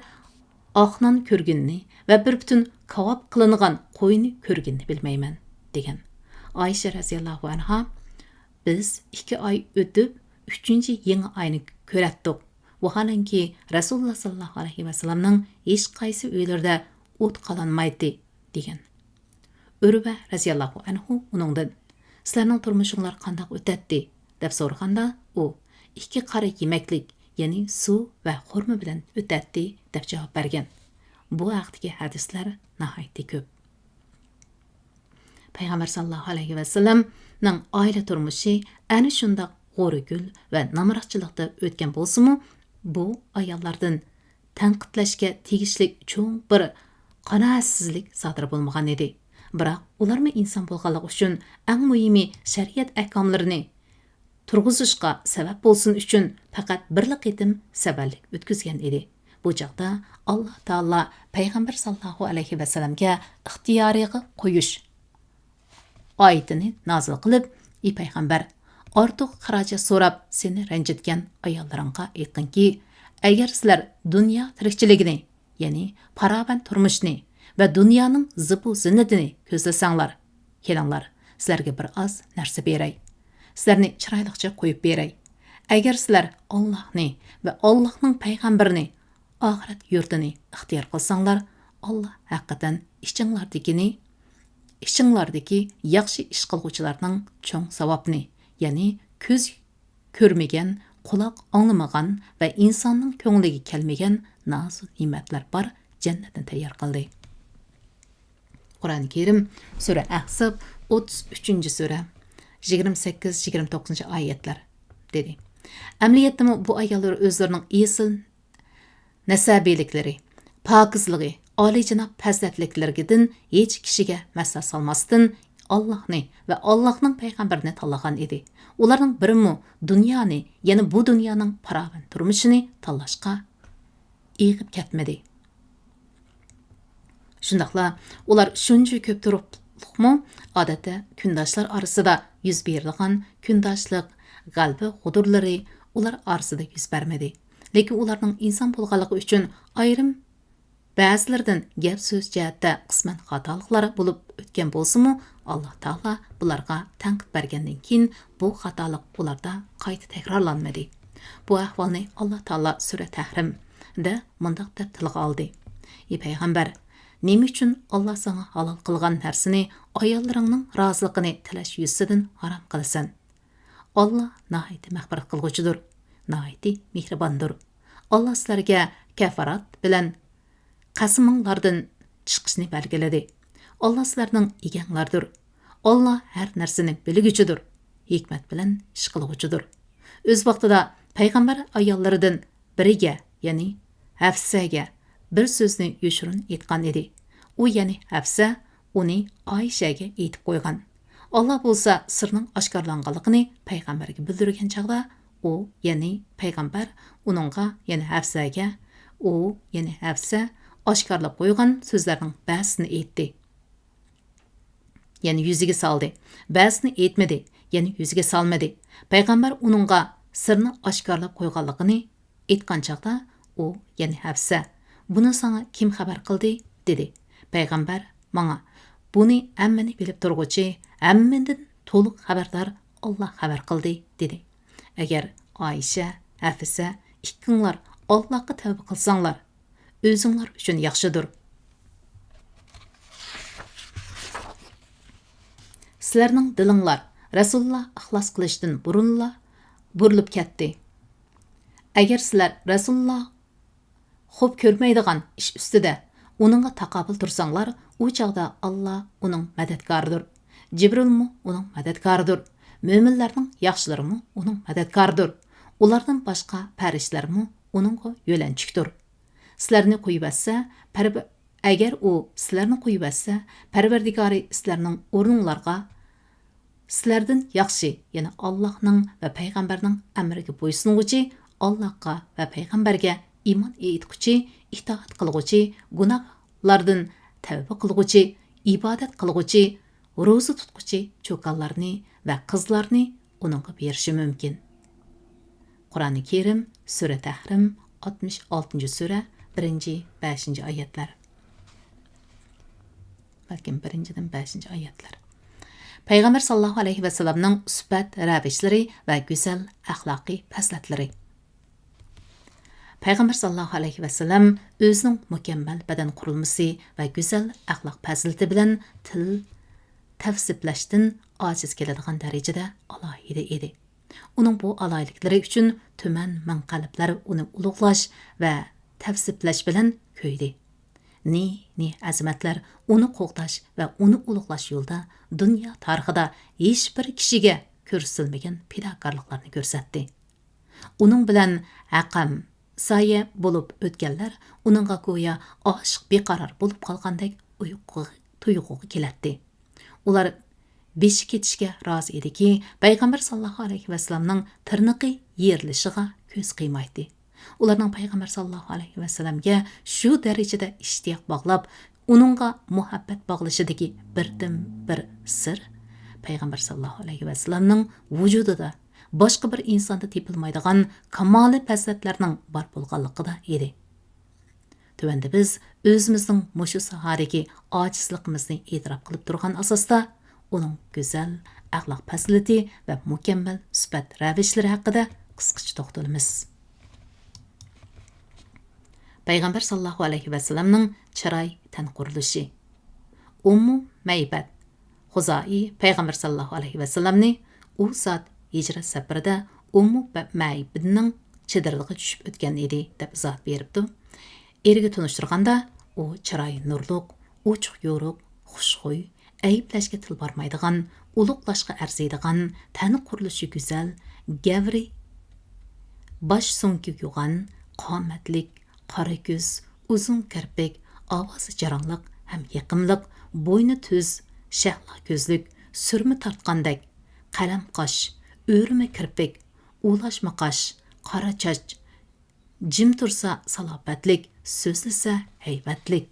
oqnon ko'rginni va bir butun kavob qilingan qo'yni ko'rginni bilmayman degan. Ayşe raziyallohu anha biz 2 oy o'tib 3-yangi oyni ko'ratdik. Vaholanki Rasululloh sallallohu alayhi vasallamning hech qaysi uylarida o't qolanmaydi degan. Urva raziyallohu anhu uningdan sizlarning turmushinglar qanday o'tadi deb so'raganda u 2 qora yemaklik, ya'ni suv va xurmo bilan o'tadi deb javob bergan. Bu haqdagi hadislar nihoyatda ko'p. Payg'ambar sallallohu alayhi vasallamning oila turmushi ana shunday g'o'rigul va namratchilikda o'tgan bo'lsa-mu, bu ayollardan tanqidlashga tegishli cho'ng bir qanoatsizlik sodir bo'lmagan edi. Biroq ularmi inson bo'lganligi uchun eng muhimi shariat ahkomlarini turg'izishga sabab bo'lsin uchun faqat bir qitim sabarlik o'tkazgan edi. Bu chaqda Alloh taolo payg'ambar sallallohu alayhi vasallamga ixtiyoriga qo'yish oyatini nozil qilib, "Ey payg'ambar, ortiq xarajat so'rab seni ranjitgan ayollaringga aytqinki, agar sizlar dunyo tirikchiligini, ya'ni paravan turmushni va dunyoning zibu zinnatini ko'zlasanglar, kelinglar, sizlarga bir oz narsa beray. Sizlarni chiroyliqcha qo'yib beray. Agar sizlar Allohni va Allohning payg'ambarini, oxirat yurtini ixtiyor qilsanglar, Alloh haqiqatan ishinglardagi yaxshi ish qilguvchilarning cho'ng savobni, ya'ni ko'z ko'rmagan, quloq anglamagan va insonning ko'ngliga kelmagan nozik ne'matlar bor jannatni tayyor qildi." Qur'oni Karim sura Ahzab 33-sura 28-29 oyatlar dedi. Amaliyotda bu ayollar o'zlarining esil nasabiyliklari, pokizligi, oliyjanob fazilatliklaridan hech kishiga masla solmasdan Allohni va Allohning payg'ambarini tanlagan edi. Ularning birimi dunyoni, ya'ni bu dunyoning paravan turmushini tanlashga egib ketmadi. Shundaqla ular shuncha ko'p turibmi, odatda kundoshlar orasida yuz beradigan kundoshlik, g'albi g'udurlari ular orasida yuz bermadi. Lekin ularning inson bo'lganligi uchun ayrim ba'zilardan gap so'z jihatda qisman xatoliklar bo'lib o'tgan bo'lsa-mu, Allah Taala bularga tanqid bergandan keyin bu xatolik ularda qayta takrorlanmadi. Bu ahvolni Allah Taala sura Tahrimda mundaq deb tilga oldi. Ey payg'ambar, nima uchun Alloh sana halol qilgan narsani ayollaringning roziligini tilash yuzidan harom qilasan? Allah nihoyat mag'firat qilg'uchidir, nihoyat mehribondir. Allah sizlarga kafarat bilan qasminglardan chiqishni belgiladi. Allah sizlarning eganglardir. Allah har narsani bilguchidir, hikmat bilan ish qilg'uchidir. O'z vaqtida payg'ambar ayollaridan biriga, ya'ni Hafsaga bir so'zni yoshirin aytgan edi. U ya'ni Hafsa uni Oyshaga aytib qo'ygan. Allah bo'lsa sirning oshkorlanganligini payg'ambarga bildirgan chaqda u ya'ni payg'ambar uningga ya'ni Hafsaga ya'ni Hafsa oshkorlab qo'ygan so'zlarning ba'zisini aytdi. Ya'ni yuziga soldi. Ba'zisini aytmadi, ya'ni yuziga solmadi. Payg'ambar uningga sirni oshkorlab qo'yganligini aytgan chaqda u ya'ni Hafsa buni sana kim xabar qildi dedi. Payg'ambar menga buni hammani bilib turg'uchi, hammadan to'liq xabardor Alloh xabar qildi dedi. Agar Oysha, Hafsa ikkinglar Allohga tavba qilsanglar, o'zinglar uchun yaxshidir. Sizlarning dilinglar Rasululloh ixlos qilishdan burunla burilib ketdi. Agar sizlar Rasululloh xo'p ko'rmaydigan ish ustida uningga taqobil tursanglar, u chaqda Alloh uning madadkoridir. Jibrilmi uning madadkoridir. Mo'minlarning yaxshilari uning madadkoridir. Ulardan boshqa farishtalarmi uningga yo'lanchikdir. Sizlarni qo'yib atsa, agar u sizlarni qo'yib atsa, Parvardigori sizlarning o'rninglarga sizlardan yaxshi, ya'ni Allohning va payg'ambarning amriga bo'ysunuvchi, Allohga va payg'ambarga iymon etguchi, itoat qilguchi, gunohlardan tavba qilguchi, ibodat qilguchi, ro'za tutguchi cho'konlarni va qizlarni uningga berishi mumkin. Qur'oni Karim sura Tahrim 66-sura 1-5 oyatlar. Balkim 1-dan 5 oyatlar. Payg'ambar sallallohu alayhi vasallamning sifat ravishlari va go'zal axloqiy fazilatlari. Payg'ambar sallallohu alayhi vasallam o'zining mukammal badan qurilmasi va go'zal axloq fazilati bilan til tavsiflashdan ojiz keladigan darajada alohida edi. Uning bu aloyiliklari uchun tuman manqaliblar uni ulug'lash va tavsiflash bilan ko'ydi. Ni azimatlar uni qo'g'dash va uni ulug'lash yo'lda dunyo tarixida hech bir kishiga ko'rsatilmagan fidokorliklarni ko'rsatdi. Uning bilan aqam soya bo'lib o'tganlar uningga go'yo oshiq beqaror bo'lib qolgandek tuyg'uga keladi. Ular beshi ketishga rozi ediki, payg'ambar sallallohu alayhi vasallamning tirniqi yerilishiga ko'z qiymaydi. Ularning payg'ambar sallallohu alayhi vasallamga shu darajada ishtiyoq bog'lab, uningga muhabbat bog'lashidagi birdan bir sir payg'ambar sallallohu alayhi vasallamning vujudida boshqa bir insonda tepilmaydigan kamoli fazilatlarning bor bo'lganligida edi. Tuvanda biz o'zimizning mushu sohadagi ojizligimizni e'tirof qilib turgan asosda uning go'zal axloq fazilati va mukammal sifat ravishlari haqida qisqacha to'xtalamiz. Payg'ambar sallallohu alayhi vasallamning chiroy tan qurilishi. Ummu Maybat Xuzoi payg'ambar sallallohu alayhi vasallamni u zot hijrat safarida Ummu Maybatning chidirlig'iga tushib o'tgan edi deb izoh beribdi. Eriga tunishtirganda u chiroyi nurliq, ochiq yo'riq, xushxuy, ayblashga til bormaydigan, ulug'lashga arziydigan, tani qurilishi go'zal, gavri, bosh so'ngki yo'g'an, qomatlik, qora ko'z, uzun kirpik, ovozi jarangliq ham yiqimliq, bo'yni tuz, shahlo ko'zlik, surma tortqandek, qalam qosh, o'rma kirpik, ulashma qosh, qora choch, jim tursa salobatlik, so'zlasa haybatlik.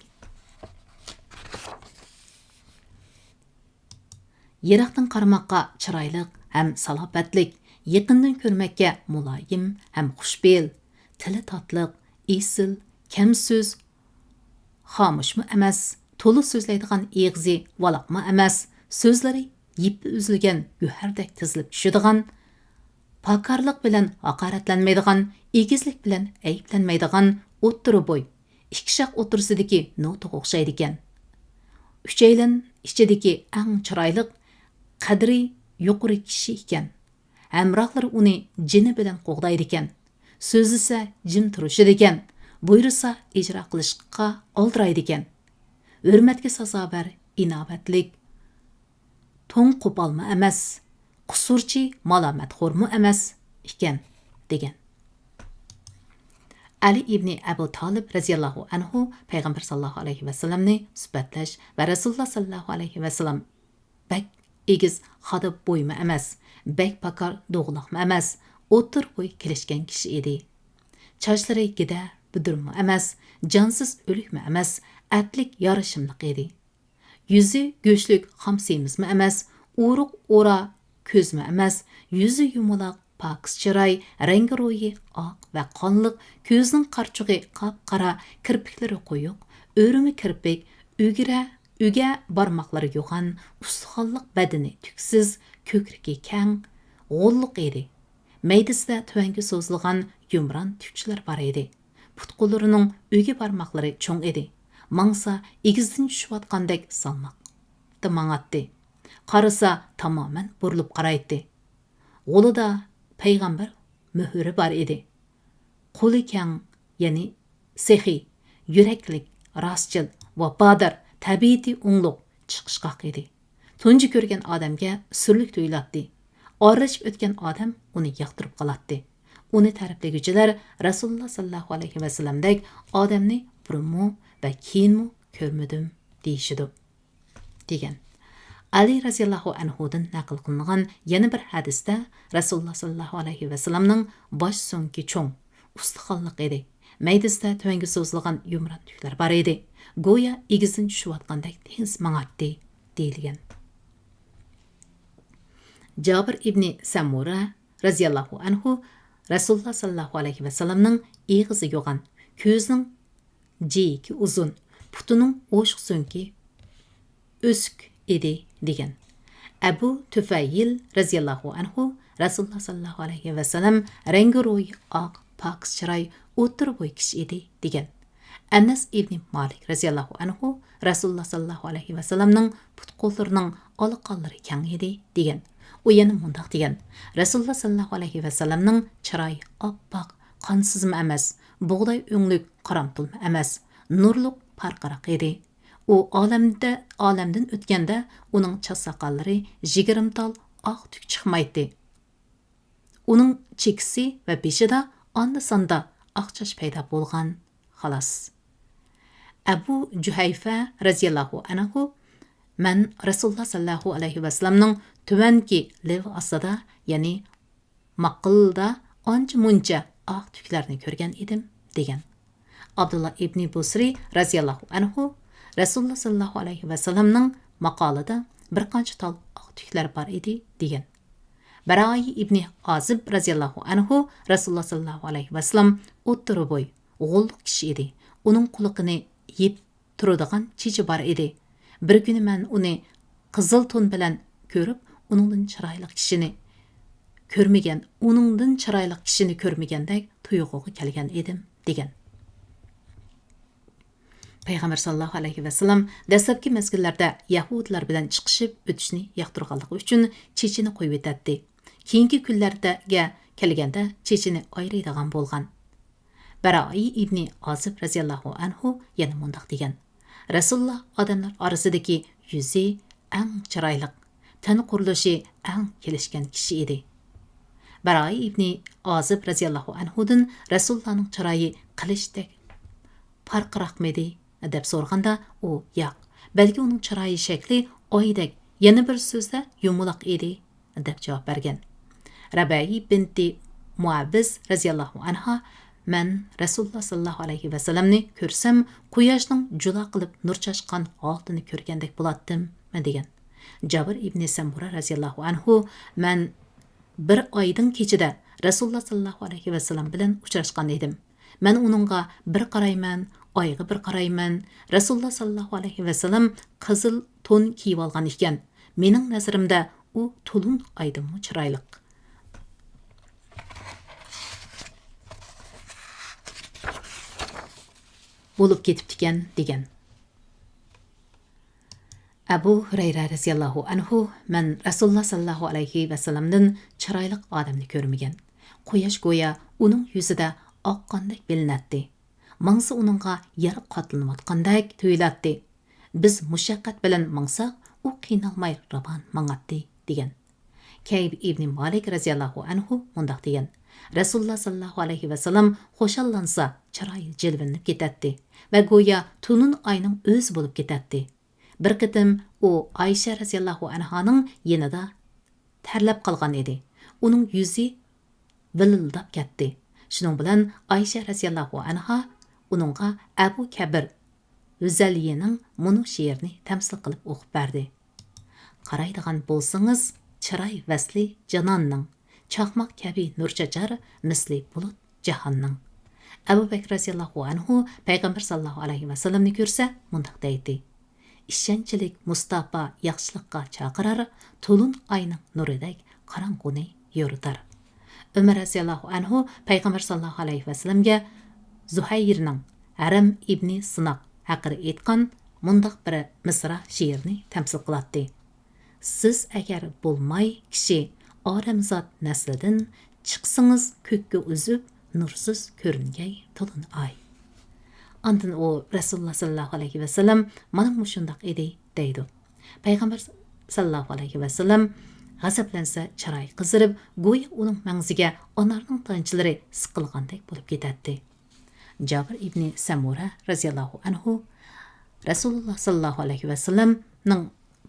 Yiroqdan qaramoqqa chiroyli ham salobatlik, yaqindan ko'rmakka muloyim ham xushbel, tili totliq, esil, kam so'z, xomushmi emas, to'liq so'zlaydigan egzi, valoqmi emas, so'zlari yipi uzilgan guhardek tizilib tushadigan, pakarlik bilan haqoratlanmaydigan, egizlik bilan ayblanmaydigan o'ttiri bo'y, ikki shoh o'tirsidagi notaga o'xshaydi ekan. Uchaylan ichidagi eng chiroyli, qadri yuqori kishi ekan. Hamrohlari uni jini bilan qo'g'daydi ekan. So'zlasa jim turishidi ekan. Buyursa ijro qilishga oldiraydi ekan. Hurmatga sazobar, inovatlik, to'ng qo'polma emas, qusurchi, malomatxo'rmi emas ekan degan. Ali ibn Abu Talib radhiyallohu anhu payg'ambar sallallohu alayhi vasallamni sifatlash va Rasululloh sallallohu alayhi vasallam bak egiz xadib bo'yma emas, bak pakar doğuloqma emas, o'tir bo'y kelishgan kishi edi. Chochlari gida budirma emas, jonsiz o'likma emas, atlik yarishimliq edi. Yuzi go'shlik xamsemizmi emas, uruq ora ko'zmi emas, yuzi yumuloq pakiz chiroy, rangi ro'yi oq va qonliq, ko'zning qarchug'i qop-qora, kirpiklari qo'yiq, o'rimi kirpik, uga barmoqlari yo'g'an, ustixonliq badani tuksiz, ko'krigi kang, g'olliq edi. Maydasida tuvanga so'zilgan yumron tukchilar bor edi. Putqularining ugi barmoqlari cho'ng edi. Mangsa egizdan tushayotgandek salmoqda mang'atdi. Qarasa tamoman burilib qaraydi. Qo'lida payg'ambar muhri bor edi. Qo'li kang, ya'ni sehi, yuraklik, rostchil, vafodor, tabiiy o'ngluq, chiqishqoq edi. Tunji ko'rgan odamga surlik tuyulatdi. Orlashib o'tgan odam uni yoqtirib qolatdi. Uni ta'riflaguchilar Rasululloh sallallohu alayhi vasallamdek odamni burunmi va keyinmi ko'rmadim deyishidi degan. Ali raziyallohu anhudan naql qilingan yana bir hadisda Rasululloh sallallohu alayhi vasallamning bosh so'ngki cho'ng, ustixonliq edi. Maydasida tuvanga so'zilgan yumron tuklar bor edi. Go'yo egizdan tushayotgandek tez mang'atdi deyilgan. Jabir ibn Samura raziyallohu anhu Rasululloh sallallohu alayhi vasallamning eg'izi yo'g'an, ko'zning jiyki uzun, putining o'shiq so'ngki o'sik edi degan. Abu Tufayl raziyallohu anhu Rasululloh sallallohu alayhi vasallam rangi ro'yi oq, pakiz chiroy, o'tir bo'y kishi edi degan. Anas ibn Malik raziyallohu anhu Rasululloh sallallohu alayhi vasallamning putqo'llarining aloqalari kang edi degan. U yana mundaq degan. Rasululloh sallallohu alayhi vasallamning chiroyi oppoq, qonsizmi emas, bug'doy o'nglik qaramtulma emas, nurliq parqaraq edi. U olamdan o'tganda uning chasaqallari 20 tal oq tuk chiqmaydi. Uning chekisi va beshida onda-sonda oq choch paydo bo'lgan. Xolos. Abu Juhayfa raziyallohu anhu men Rasululloh sallallohu alayhi vasallamning tuvanki lev ostida, ya'ni maqilda ancha-muncha oq tuklarni ko'rgan edim degan. Abdullah ibn Busri raziyallohu anhu Rasululloh sallallohu alayhi vasallamning maqolida bir qancha tal oq tuklar bor edi degan. Baray ibn Azib raziyallohu anhu Rasululloh sallallohu alayhi vasallam o'ttiri bo'y, g'olliq kishi edi. Uning quliqini yeb turadigan chechi bor edi. Bir kuni men uni qizil to'n bilan ko'rib, uningdan chiroyli kishini ko'rmagandek tuyg'uga kelgan edim degan. Payg'ambar sallallohu alayhi vasallam dastlabki mezgillarda yahudlar bilan chiqishib o'tishni yoqtirganligi uchun chechini qo'yib o'tadi. Keyingi kunlarga kelganda chechini ayraydigan bo'lgan. Baray ibn Azib raziyallohu anhu yana mundaq degan. Rasululloh odamlar orasidagi yuzi eng chiroyli, tani qurilishi eng kelishgan kishi edi. Baray ibn Azib raziyallohu anhudan Rasulullohning chiroyi qilishdek farqiraqmidi deb so'raganda u yo'q, balki uning chiroyi shakli oydek, yana bir so'zda yumuloq edi deb javob bergan. Rabai binti Muavviz raziyallohu anha men Rasululloh sallallohu alayhi vasallamni ko'rsam, quyoshning jula qilib nur chashgan holini ko'rgandek bo'latdim degan. Jabir ibn Samura raziyallohu anhu men bir oydan kechida Rasululloh sallallohu alayhi vasallam bilan uchrashgan edim. Men uningga bir qarayman, oyga bir qarayman. Rasululloh sallallohu alayhi vasallam qizil to'n kiyib olgan ekan. mening nazarimda u to'lin oydinmi chiroyli bo'lib ketibdikan degan. Abu Hurayra radhiyallohu anhu men Rasululloh sallallohu alayhi va sallamdan chiroyli odamni ko'rmagan. Quyosh go'yo uning yuzida oqqandek bilinatdi. Mangsa uningga yer qatlanayotgandek tuyulatdi. Biz mushaqqat bilan mangsak, u qiynalmay ravon mangatdi degan. Kayb ibn Malik radhiyallohu anhu mundaq degan. Rasululloh sallallohu alayhi va sallam xo'shallansa chiroyi jilvinib ketadi va go'yo tunun oyning o'zi bo'lib ketadi. Bir qitim u Aysha radhiyallohu anhaning yanida tarlab qolgan edi. Uning yuzi vilildab ketdi. Shuning bilan Aysha radhiyallohu anha uningga Abu Kabir Huzaliyening munu she'rini tamsil qilib o'qib berdi. Qaraydigan bo'lsangiz, chiroy vasli janonning, chaqmoq kabi nur chachar misli bulut jahonning. Abu Bakr radhiyallohu anhu payg'ambar sallallohu alayhi va sallamni ko'rsa, mundaq deydi. İşençilik Mustafa yaxşılıqqa çaqirar, to'lin oyning nuridek qorong'uni yoritar. Umar radhiyallohu anhu payg'ambar sallallohu alayhi va sallamga Zuhayrning Haram ibn Sinaq haqida aytgan mundaq bir misra she'rni tamsil qiladi. Siz agar bo'lmay kishi oramzod naslidan chiqsangiz ko'kka uzib nursiz ko'ringay to'lin oy. Andın o Rasulullah sallallahu aleyhi ve sellem mana mushundaq edi deydi. Payg'ambar sallallahu aleyhi ve sellem g'azablansa chiroy qizirib, go'yo uning mangziga onarning tanchlari siqilgandek bo'lib ketadi. Jabir ibn Samura radhiyallohu anhu Rasulullah sallallahu aleyhi ve sellemning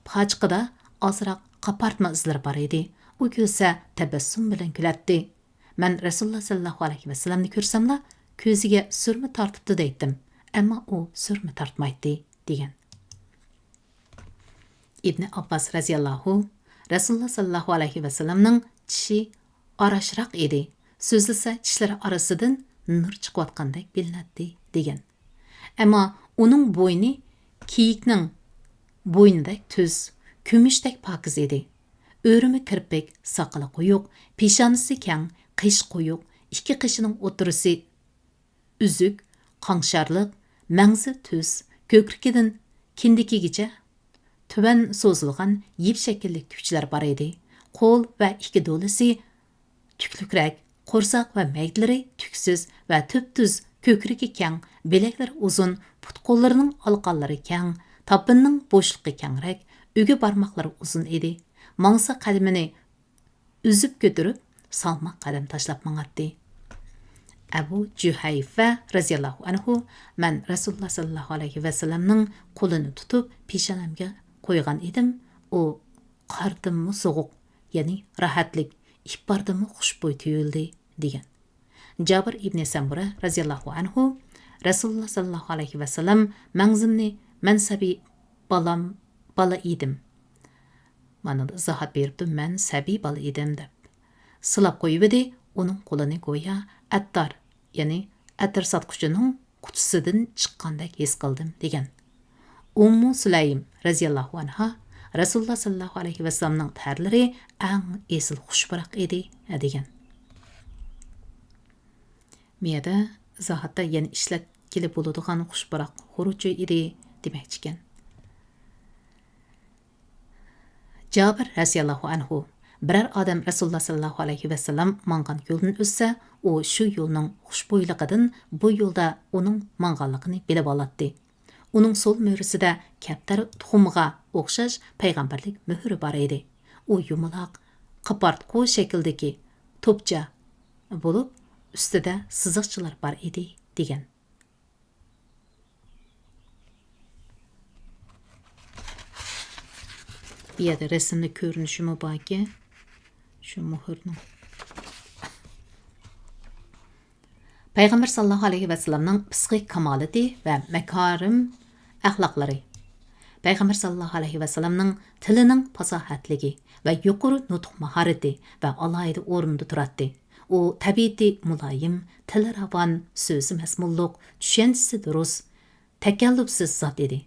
pochqida ozroq qapartma izlari bor edi. U ko'rsa tabassum bilan kuladi. Men Rasulullah sallallahu aleyhi ve sellemni ko'rsamla ko'ziga surma tortibdi deydim. Ammo u surma tortmaydi degan. Ibn Abbas radhiyallohu Rasululloh sallallohu alayhi va sallamning tishi arashroq edi. So'zlasa tishlari orasidan nur chiqayotgandek bilinadi degan. Ammo uning bo'yni kiyikning bo'ynidek tuz, kumushdek pokiz edi. O'rimi kirpik, soqoli quyuq, peshonasi keng, qish quyuq, ikki qishining o'tirisi üzük, qanşarlıq, məngzi tüz, kökrükidən kindikigicha tüvən sozulğan yip şəkillik tükçülər bar idi. Qol və iki dolisi tüklükrək, qorsaq və məydləri tüksüz və tüptüz kökrüki kən, biləkləri uzun, put qollarının alqalları kən, tapınның boşluqı kənrək, ügü barmaqları uzun idi. Mangsa qədimini üzüb götürüb, salmaq qədəm taşlap manatdı. Abu Juhayfa radhiyallohu anhu men Rasululloh sallallohu alayhi va sallamning qo'lini tutib peshonamga qo'ygan edim. U qardimmi so'g'uq, ya'ni rahatlik, ippardimmi xushbo'y tuyuldi degan. Jabir ibn Samura radhiyallohu anhu Rasululloh sallallohu alayhi va sallam mangzimni mansabi bala edim. Mana izohat beribdi, men sabiy bala edim deb. Silab qo'yib edi, uning qo'lini go'yo attar, ya'ni atir sotquchining qutisidan chiqqandek his qildim degan. Ummu Sulaym radhiyallohu anha Rasululloh sallallohu alayhi va sallamning tarlari eng esil xushbaroq edi degan. Miyada izohatda yana ishlab kelib bo'ladigan xushbaroq xuruji edi demoqchi ekan. Jabir radhiyallohu anhu biror odam Rasululloh sallallohu alayhi va sallam mangan yo'lni o'tsa, u shu yo'lning xushbo'yligidan bu yo'lda uning manganligini bilib oladi. Uning so'l mo'risida kaptar tuxumiga o'xshash payg'ambarlik muhri bor edi. U yumaloq, qapartqu shakldagi to'pcha bo'lib, ustida siziqchalar bor edi degan. Bu yerda rasmni ko'rinishimi borki, shu muhrning. Payg'ambar sallallohu alayhi va sallamning psixik kamolati va makarim axloqlari. Payg'ambar sallallohu alayhi va sallamning tilining fasohatligi va yuqori nutq mahorati va alohida o'rinda turadi. U tabiati muloyim, tili ravon, so'zi mazmunliq, tushunchasi durust, takallufsiz zot edi.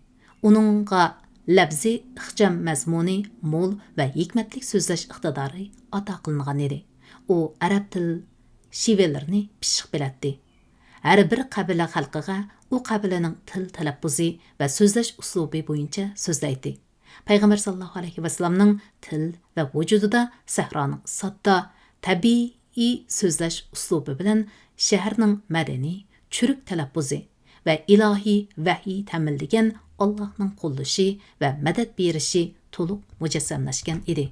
Uningga labzi ixcham mazmuni mo'l va hikmatlik so'zlash iqtidori ato qilingan edi. U arab til shiverlarini pishiq biladi. Har bir qabila xalqiga u qabilaning til talaffuzi va so'zlash uslubi bo'yicha so'zlaydi. Payg'ambar sallallohu alayhi vasallamning til va vujudida sahroning sodda, tabiiy so'zlash uslubi bilan shaharning madaniy, churuk talaffuzi va ilohiy vahiy ta'minlagan Allohning qo'llashi va madad berishi to'liq mujassamlashgan edi.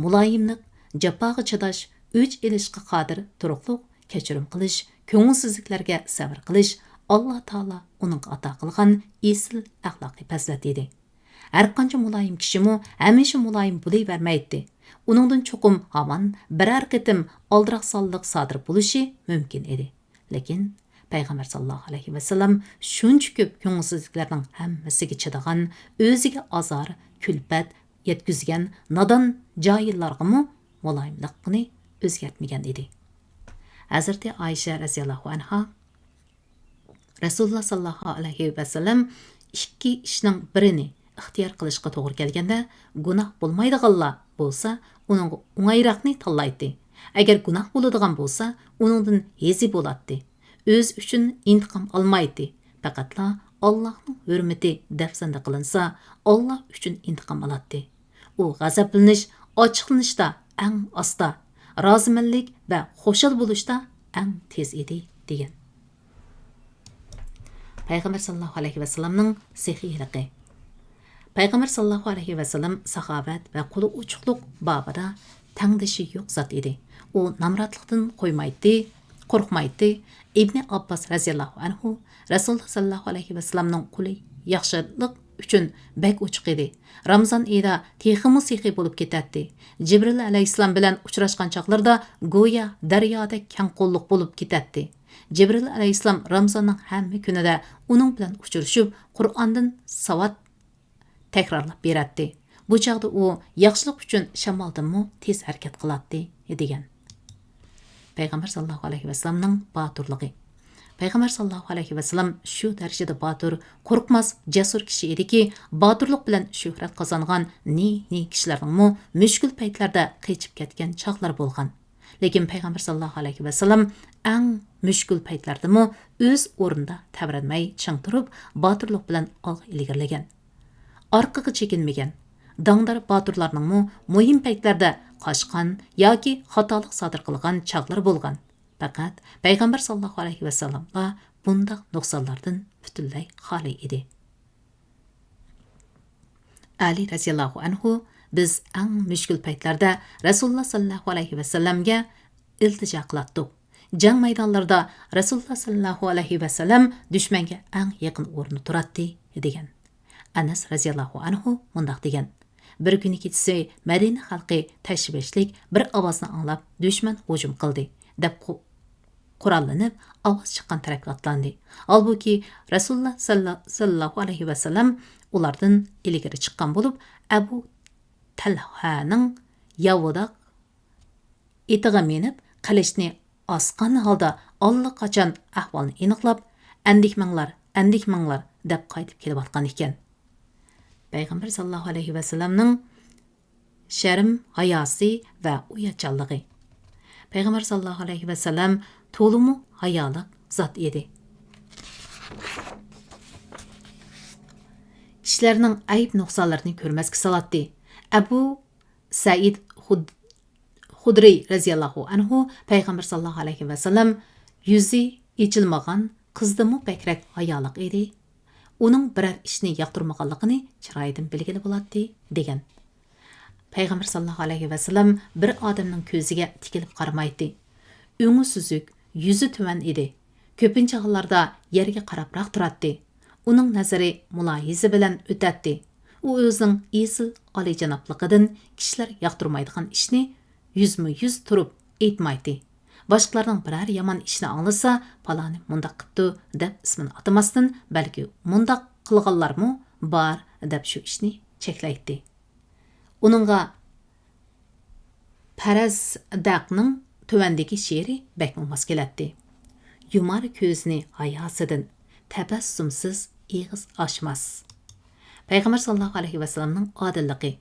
Muloyimlik, jafoga chidash, o'ch elishga qodir turuqliq, kechirim qilish, ko'ngilsizliklarga sabr qilish Alloh taolo uning ato qilgan esil axloqiy fazilat edi. Har qancha muloyim kishimi hamisha muloyim bo'lavermaydi. Uningdan cho'qim hamon biror qitim oldiroqsonlik sodir bo'lishi mumkin edi. Lekin Payg'ambar sallallohu alayhi vasallam shuncha ko'p ko'ngilsizliklarning hammasiga chidagan, o'ziga azor, kulfat yetkazgan nodon joyillargami muloyimlikni o'zgartmagan edi. Hazrati Oysha radhiyallohu anha Rasululloh sallallohu alayhi vasallam ikki ishning birini ixtiyor qilishga to'g'ri kelganda, gunoh bo'lmaydiganlar bo'lsa, uning o'ngayroqni tanlaydi. Agar gunoh bo'ladigan bo'lsa, uningdan hezi bo'ladi. O'z uchun intiqom olmaydi. Faqatla Allohning hurmati dafsanda qilinsa, Alloh uchun intiqom oladi. U g'azablanish, ochiqlanishda eng asta, rozimanlik va xushal bo'lishda eng tez edi degan. Payg'ambar sallallohu alayhi vasallamning sehiyligi. Payg'ambar sallallohu alayhi vasallam saxobat va quli uchuqliq babida tangdishi yo'q zot edi. U namratlikdan qo'ymaydi, qo'rqmaydi. Ibn Abbas radhiyallohu anhu Rasululloh sallallohu alayhi vasallamning quli yaxshilik uchun bak uchiq edi. Ramazon oyida texmi sehi bo'lib ketadi. Jibril alayhissalom bilan uchrashgan chaqlarda go'yo daryoda kang qo'lliq bo'lib ketadi. Jibril alayhissalom Ramazonning hamma kunida uning bilan uchrashib, Qur'ondan savat takrorlab beradi. Bu chaqda u yaxshilik uchun shamoldanmi tez harakat qiladi degan. Payg'ambar sallallohu alayhi vasallamning boturligi. Payg'ambar sallallohu alayhi vasallam shu darajada botur, qo'rqmas, jasur kishi ediki, boturlik bilan shuhrat qozongan ne kishilarning mushkul paytlarda qechib ketgan chaqlar bo'lgan. Lekin Payg'ambar sallallohu alayhi vasallam eng mushkul paytlardami o'z o'rnida tavranmay ching turib, boturlik bilan olg'a ilgirlagan. Orqaga chekinmagan. Dangdar boturlarning muhim paytlarda qochgan yoki xatolik sodir qilgan chaqlar bo'lgan. Faqat Payg'ambar sallallohu alayhi vasallamlar bundaq nuqsonlardan butunlay xoli edi. Ali radhiyallohu anhu biz eng mushkul paytlarda Rasululloh sallallohu alayhi vasallamga iltijo qilatdik. Jang maydonlarida Rasululloh sallallohu alayhi vasallam dushmanga eng yaqin o'rni turadi degan. Anas radhiyallohu anhu mundaq degan. Bir kuni kechasi Madina xalqi tashvishlik bir ovozni anglab dushman hujum qildi deb qurollanib ovoz chiqqan tarafga atlandi. Albuki Rasululloh sallallohu alayhi vasallam ulardan ilgari chiqqan bo'lib, Abu Talhaning yavuda itiga minib qilishni osqan holda allaqachon ahvolni aniqlab, andikmanglar deb qaytib kelayotgan ekan. Payg'ambar sallallohu alayhi vasallamning sharm hayosi va uyatchanligi. Payg'ambar sallallohu alayhi vasallam to'limu hayoliq zot edi. Kishilarning ayb nuqsonlarini ko'rmasga saladi. Abu Said Xudri radhiyallohu anhu Payg'ambar sallallohu alayhi vasallam yuzi echilmagan qizdimi bakrak hayoliq edi. Uning biror ishni yoqtirmaganligini chiroyidan bilgili bo'ladi degan. Payg'ambar sallallohu alayhi vasallam bir odamning ko'ziga tikilib qaramaydi. O'ngi suzuk, yuzi tuvan edi. Ko'pincha hollarda yerga qarabroq turadi. Uning nazari muloyiza bilan o'tadi. U o'zining esil oliyjanobligidan kishilar yoqtirmaydigan ishni yuzma-yuz turib aytmaydi. Boshqalarning biror yomon ishni anglasa, paloni mundaq qildi deb ismini atamasdan, balki mundaq qilganlarmi bor deb shu ishni cheklaydi. Uningga Parazdaqning tuvandagi she'ri bakmi mos keladi. Yumar ko'zni hayosidan, tabassumsiz ig'iz ochmas. Payg'ambar sallallohu alayhi vasallamning odilligi.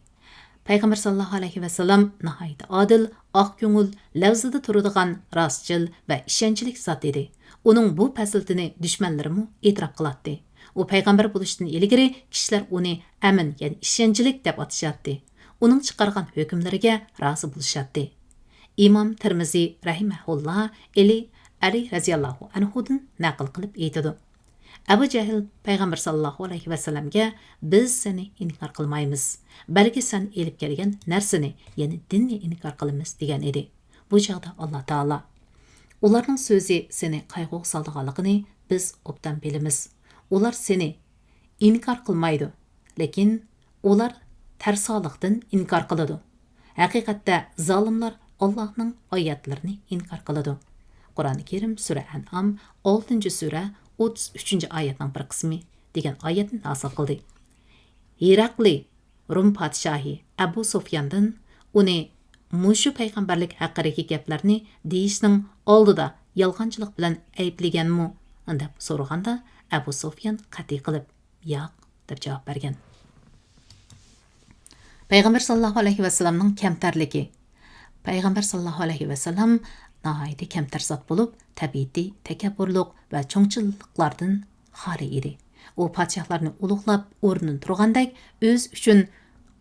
Payg'ambar sallallohu alayhi vasallam nihoyat odil, oq ko'ngil, lavzida turadigan rostchil va ishonchli zot edi. Uning bu fazilatini dushmanlarimi e'tirof qiladi. U payg'ambar bo'lishdan ilgari kishilar uni amin, ya'ni ishonchlik deb atashadi. Uning chiqargan hukmlariga rozi bo'lishadi. İmam Tirmizi rahimahulloh Ali raziyallohu anhudan naql qilib aytadi. Abu Jahl payg'ambar sallallohu alayhi vasallamga biz seni inkor qilmaymiz, balki sen elib kelgan narsani, ya'ni dinni inkor qilamiz degan edi. Bu chaqda Alloh taolo ularning so'zi seni qayg'uga soldiganligini biz obdan bilamiz. Ular seni inkor qilmaydi, lekin ular tarsolikdan inkor qiladi. Haqiqatda zolimlar Allohning oyatlarini inkor qiladi. Qur'oni Karim sura An'am 6-sura 33-oyatning bir qismi degan oyatni nozil qildi. Herakli Rum podshohi Abu Sufyandan uni mushu payg'ambarlik haqidagi gaplarni deyishning oldida yolg'onchilik bilan ayblaganmi deb so'raganda Abu Sufyan qat'iy qilib yo'q deb javob bergan. Payg'ambar sallallohu alayhi vasallamning kamtarligi. Payg'ambar sallallohu alayhi vasallam nihoyatda kamtar zot bo'lib, tabiiy takabburlik va cho'ngchilliklardan xoli edi. U podshohlarni ulug'lab, o'rnidan turgandek o'z uchun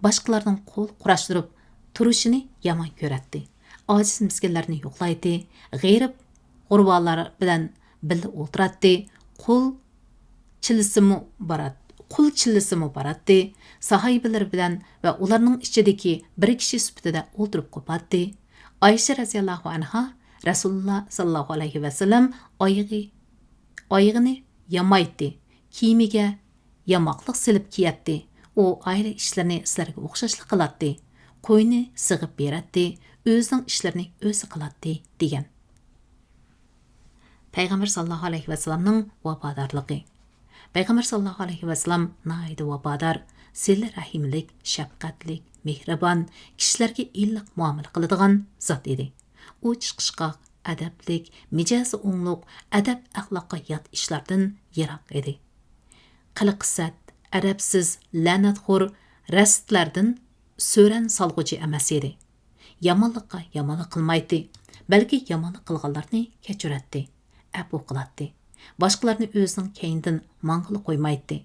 boshqalarning qo'l qurashtirib turishini yomon ko'radi. Ojiz miskinlarni yo'qlaydi, g'ayrib g'urbalar bilan birga o'tiradi, qul chillisimi boradi, sahobalar bilan va ularning ichidagi bir kishi sifatida o'tirib qo'padi. Aysha raziyallohu anha Rasululloh sallallohu alayhi vasallam oyig'ini yamaydi, kiyimiga yamoqliq silib kiyadi. U oila ishlarini sizlarga o'xshashlik qiladi, qo'yni sig'ib beradi, o'zining ishlarini o'zi qiladi degan. Payg'ambar sallallohu alayhi vasallamning vafodorligi. Payg'ambar sallallohu alayhi vasallam nihoyatda vafodor, silla rahimlik, shafqatlik, mehribon, kishilarga iliq muomala qiladigan zot edi. U chiqishqoq, adablik, mijozi o'ngluq, adab axloqqa yot ishlardan yiroq edi. Qiliqsat, adabsiz, la'natxo'r, rastlardan so'ran solg'uchi emas edi. Yomonlikqa yomonlik qilmaydi, balki yomonlik qilganlarni kechiradi, afu qiladi. Boshqalarni o'zining keynidan mang'il qo'ymaydi.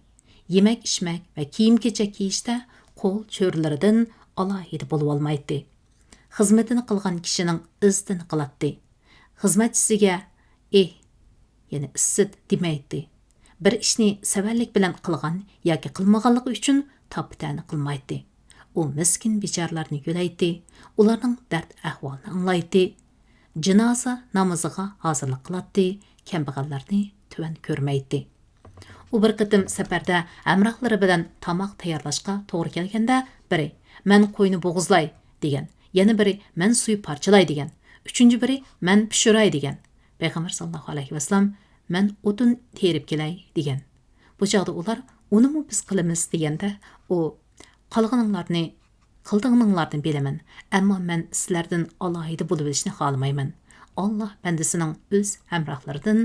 Yemak, ichmak va kiyim-kechak kiyishda qo'l cho'rlaridan alohida bo'lib olmaydi. Xizmatini qilgan kishining izdini qiladi. Xizmatchisiga ya'ni issit demaydi. Bir ishni savallik bilan qilgan yoki qilmaganligi uchun toptani qilmaydi. U miskin bechoralarni yo'laydi, ularning dard ahvolini anglaydi, jinoza namoziga hozirlik qiladi, kambag'allarni tuvan ko'rmaydi. U bir qitim safarda hamrohlari bilan tomoq tayyorlashga to'g'ri kelganda, biri "Men qo'yni bo'g'izlay" degan, yana biri "Men suyi parchalay" degan, uchinchi biri "Men pishiray" degan. Payg'ambar sallallohu alayhi vasallam "Men o'tin terib kelay" degan. Bu chaqda ular "Unimi biz qilamiz" deganda, u qildiğinlarni bilaman, ammo men sizlardan alohida bo'lib olishni xohlamayman. Alloh bandasining o'z hamrohlaridan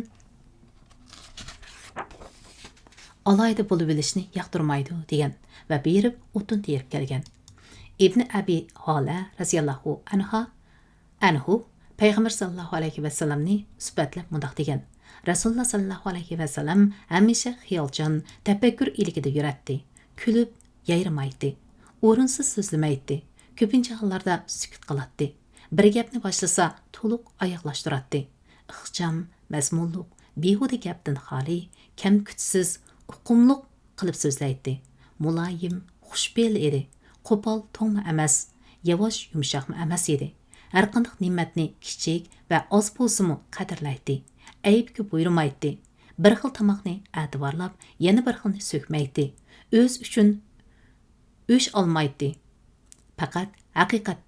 alayda bo'lib olishni yoqtirmaydi degan va berib o'tin terib kelgan. Ibn Abi Hala raziyallohu anhu payg'ambar sallallohu alayhi vasallamni sifatlab mundoq degan. Rasululloh sallallohu alayhi vasallam hamisha xiyolchan, tafakkur iligida yuradi, kulib yayramaydi, o'rinsiz so'zlamaydi, ko'pincha hollarda sukut qiladi. Bir gapni boshlasa to'liq oyoqlashtiradi. Ixcham, mazmunliq, behuda gapdan xoli, kam kuchsiz, uqumliq qilib so'zlaydi. Muloyim, xushfe'l edi. Qo'pol to'ngma emas, yavash yumshoqma emas edi. Har qanday ne'matni kichik va oz bo'lsa-mu qadrlaydi. Aybga buyurmaydi. Bir xil tomoqni ativorlab, yana bir xilni so'kmaydi. O'z uchun o'sh olmaydi. Faqat haqiqat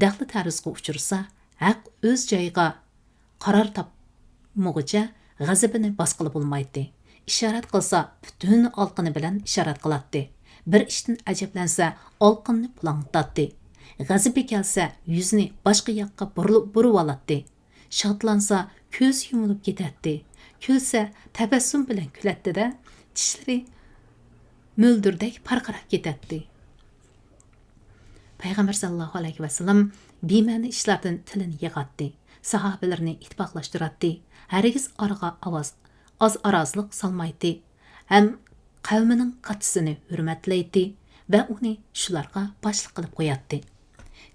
daxli tarizga uchursa, haq o'z joyiga qaror topmoqcha g'azabini bosqili bo'lmaydi. İşaret qilsa, butun olqini bilan ishorat qiladi. Bir ishdan ajablansa, olqinni planglatdi. G'azabi kelsa, yuzini boshqa yoqqa burib oladi. Shodlansa, ko'z yumilib ketadi. Kulsa, tabassum bilan kuladi-da, tishlari müldirdek parqarab ketadi. Peygamber sallallahu aleyhi ve sellem bema'ni ishlardan tilini yig'atdi. Sahobalarni ittifoqlashtiradi. Hargiz oraga oz arazliq salmaydi. Ham qavmining qattisini hurmatlaydi va uni shularga boshliq qilib qo'yadi.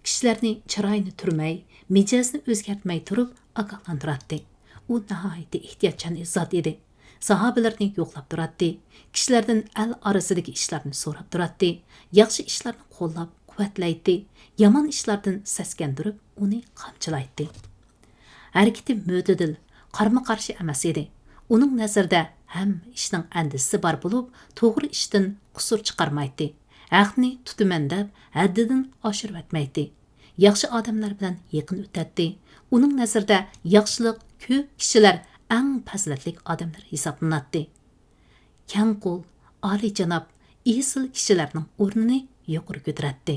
Kishilarni chiroyini turmay, mijozni o'zgartmay turib ogohlantiradi. U nihoyatda ehtiyotchan zot edi. Sahobalarni yo'qlab turadi. Kishilardan al orasidagi ishlarni so'rab turadi. Yaxshi ishlarni qo'llab quvvatlaydi. Yomon ishlardan saskandirib, uni qamchilaydi. Harakati mo'tadil, qarma-qarshi emas edi. Uning nazarida ham ishning andisi bor bo'lib, to'g'ri ishdan qusur chiqarmaydi. Haqni tutaman deb haddidan oshirib o'tmaydi. Yaxshi odamlar bilan yaqin o'tadi. Uning nazarida yaxshilik ko'p kishilar eng fazilatli odamlar hisoblanadi. Kang qo'l, oliyjanob, esil kishilarning o'rnini yuqori ko'taradi.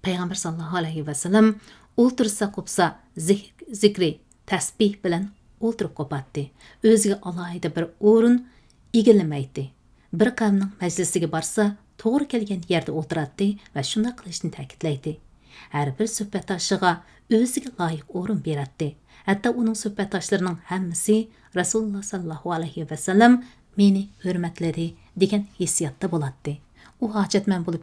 Payg'ambar sallallohu alayhi va sallam o'ltirsa qopsa zikri, tasbih bilan o'ltirib qopatdi. O'ziga alohida bir o'rin egallamaydi. Bir qavmning majlisiga borsa, to'g'ri kelgan yerda o'tiradi va shunday qilishni ta'kidlaydi. Har bir suhbatdoshiga o'ziga loyiq o'rin beradi. Hatto uning suhbatdoshlarining hammasi Rasululloh sallallohu alayhi va sallam meni hurmatladi degan hissiyotda bo'ladi. U hojatman bo'lib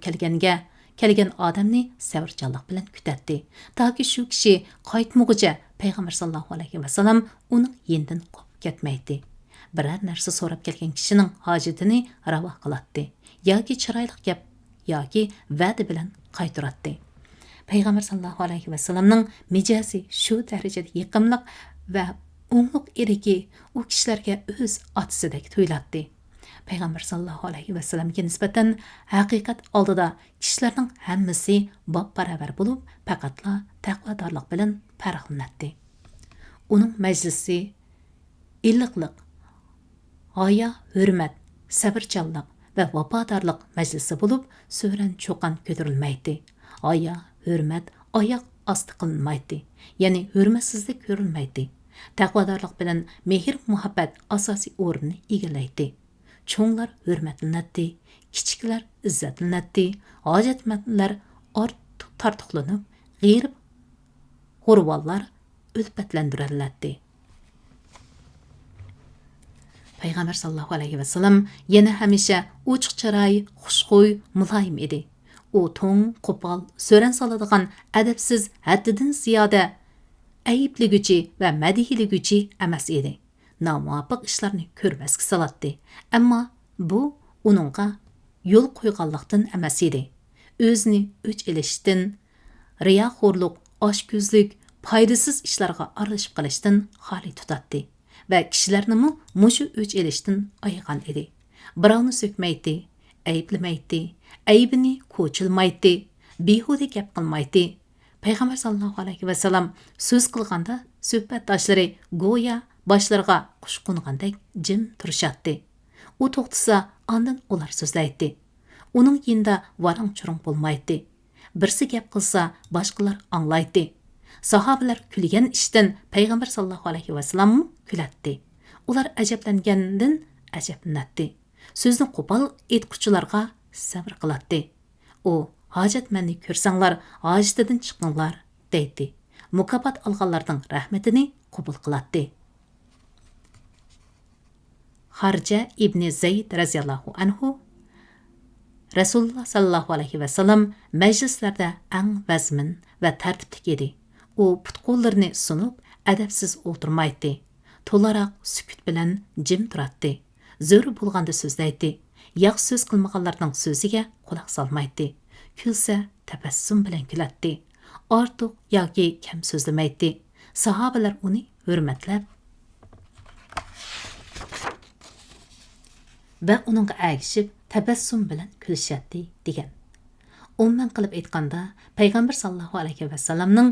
kelgan odamni sabrchanlik bilan kutadi. Toki shu kishi qaytmoqcha payg'ambar sallallohu alayhi va sallam uning yendan qopib ketmaydi. Biror narsa so'rab kelgan kishining hojatini ravo qiladi. Yoki chiroyli gap yoki va'da bilan qaytaradi. Payg'ambar sallallohu alayhi va sallamning mijozi shu darajada yiqimliq va o'ngliq ediki, u kishilarga o'z otisidek tuyuladi. Payg'ambar sallallohu alayhi va sallamga nisbatan haqiqat oldida kishilarning hammasi bab-baravar bo'lib, faqatla taqvodorlik bilan farqlanadi. Uning majlisi illiqlik, oya, hurmat, sabrchanlik va vafodorlik majlisi bo'lib, so'ran cho'qan ko'tarilmaydi. Oya, hurmat oyoq osti qilinmaydi. Ya'ni hurmatsizlik ko'rilmaydi. Taqvodorlik bilan mehr muhabbat asosiy o'rnini egallaydi. Cho'nglar hurmatlanadi, kichiklar izzatlanadi, hojatmandlar tortiqlanib, g'irib g'urvonlar ulfatlantiriladi. Payg'ambar sallallohu alayhi va sallam yana hamisha ochiq chiroy, xushxuy, muloyim edi. U to'ng, qo'pol, so'ran soladigan, adabsiz, haddidan ziyoda ayibligüchi va madihligüchi emas edi. Namuvafiq ishlarni ko'rmasga saladi. Ammo bu uningga yo'l qo'yganlikdan emas edi. O'zini o'ch elishdan, riyoxo'rlik, oshko'zlik, foydasiz ishlarga aralashib qilishdan xoli tutadi va kishilarni mushu o'ch elishdan aygan edi. Birovni so'kmaydi, ayblamaydi, aybini ko'chilmaydi, behuda gap qilmaydi. Payg'ambar sallallohu alayhi va sallam so'z qilganda suhbatdoshlari go'yo boshlariga qush qo'ngandek jim turishadi. U to'xtasa, ondan ular so'zlaydi. Uning yinda varang-churang bo'lmaydi. Birsi gap qilsa, boshqalar anglaydi. Sahobalar kulgan ishdan payg'ambar sallallohu alayhi va sallam kuladi. Ular ajablangandan ajablanadi. So'zni qo'pol aytquchilarga sabr qiladi. U hojatmanni ko'rsanglar, hojatidan chiqinglar deydi. Mukofot olganlarning rahmatini qabul qiladi. Harja ibn Zayd raziyallohu anhu Rasululloh sallallohu alayhi va sallam majlislarda eng vazmin va tartibli edi. U putqo'llarini sunib, adabsiz o'tirmaydi. To'laroq sukut bilan jim turadi. Zo'r bo'lganda so'zlaydi. Yaxshi so'z qilmaganlarning so'ziga quloq solmaydi. Kulsa tabassum bilan kuladi. Ortiq yoki kam so'zlamaydi. Sahobalar uni hurmatlab va uningga agishib tabassum bilan kulishadi degan. Umuman qilib aytganda, payg'ambar sallallohu alayhi va sallamning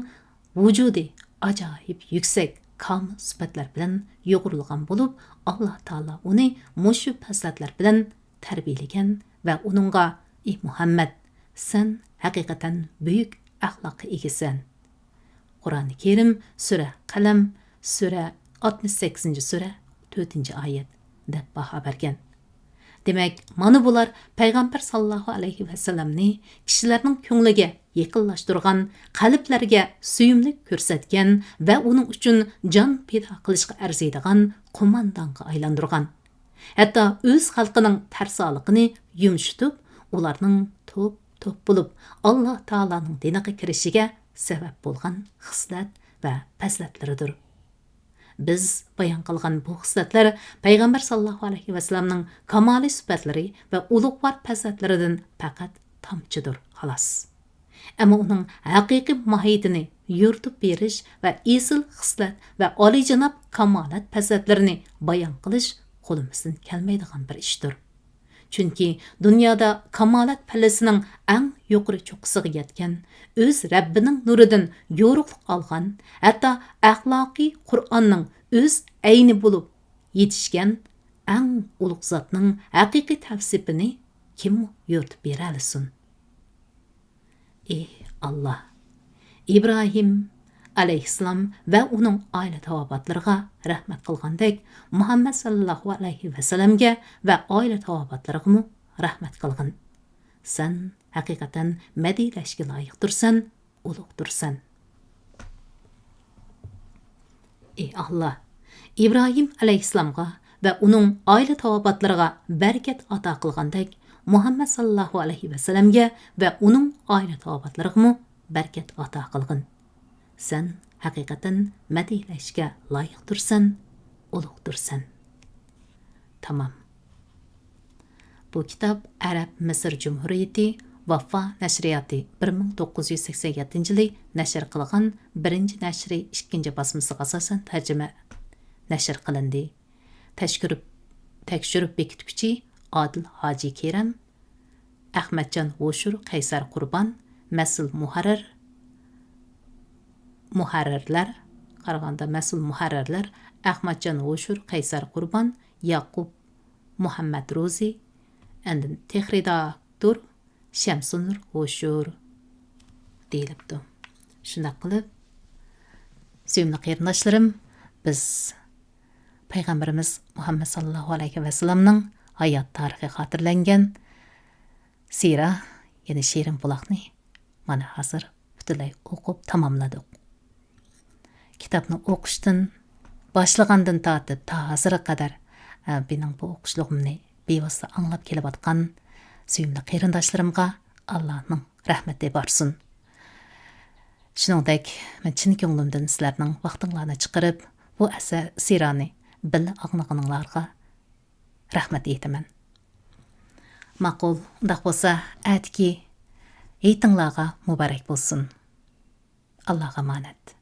vujudi ajoyib yuksak kamil sifatlar bilan yo'g'rilgan bo'lib, Alloh taolo uni mushu fazilatlar bilan tarbiyalagan va uningga "Ey Muhammad, sen haqiqatan buyuk axloqqa egisan." Qur'oni Karim sura Qalam sura 68-sura 4-oyat deb baho bergan. Demek, mana bular Peygamber sallallahu aleyhi ve sellemni kişilerinin könglige yaqinlashtirgan, qalblarga suyumlik ko'rsatgan va uning uchun jon pido qilishga arziydigan qo'mondonga aylantirgan. Hatto o'z xalqining tarsoliqini yumshitib, ularning to'p bo'lib Alloh taolaning diniga kirishiga sabab bo'lgan xislat va fazilatlaridir. Biz bayon qilgan bu xislatlar Payg'ambar sallallohu alayhi va sallamning kamoliy sifatlari va ulug'vor fazilatlaridan faqat tomchidir, xolos. Ammo uning haqiqiy mohiyatini yo'ritib berish va esil xislat va oliyjanob kamolat fazilatlarini bayon qilish qo'limizdan kelmaydigan bir ishdir. Chunki dunyoda kamolat pallasining eng yuqori cho'qqisiga yetgan, o'z Rabbining nuridan yo'riqlik olgan, hatto axloqiy Qur'onning o'z ayni bo'lib yetishgan eng ulug' zotning haqiqiy tavsifini kim yo'ritib bera olsin? Ey Allah, İbrahim aleyhisselam ve onun aile tavabatlarına rahmet kılgandek, Muhammed sallallahu aleyhi ve sellemge ve aile tavabatlarına rahmet kılgın. Sen hakikaten medileşki layıktırsan, uluqtursan. Ey Allah, İbrahim aleyhisselamga ve onun aile tavabatlarına bereket ata kılgandek, Muhammed sallallahu aleyhi ve sellemge ve onun aile tavabatlarına bereket ata kılgın. Sen hakikaten medihleşke layıktırsan, uluqtursan. Tamam. Bu kitap Arab Mısır Cumhuriyeti Vafa Nəşriyatı 1987 yılı nəşr kılgan birinci nəşri 2. basması asasen tercüme nəşr kılındı. Tekşürüp bekitkiçi Adil Hacı Kerem, Ahmetcan Voşur Kaysar Kurban, Məsul Muharrerler, Qaraganda Məsul Muharrerler, Ahmetcan Voşur Kaysar Kurban, Yaqub Muhammed Rozi, endin tehridaktör Şemsunur Voşur deyilipdi. Şundaq qilib, sevimli qarindoshlarım, biz Peygamberimiz Muhammed sallallahu aleyhi ve sellemning hayat tarihi xotirlangan sira, ya'ni şerin buloqni mana hozir butunlay o'qib tamomladik. Kitobni o'qishdan boshlagandan tortib ta hozirga qadar mening bu o'qishligimni bevosita anglab kelayotgan sevimli qarindoshlarimga Allohning rahmati borsin. Shuningdek, men chin ko'nglimdan sizlarning vaqtinglarni chiqarib bu asar sirani billa aqnaqaninglarga rahmat aytaman. Ma'qul, undaq bo'lsa, atki haytinglarga muborak bo'lsin. Allohga emanet.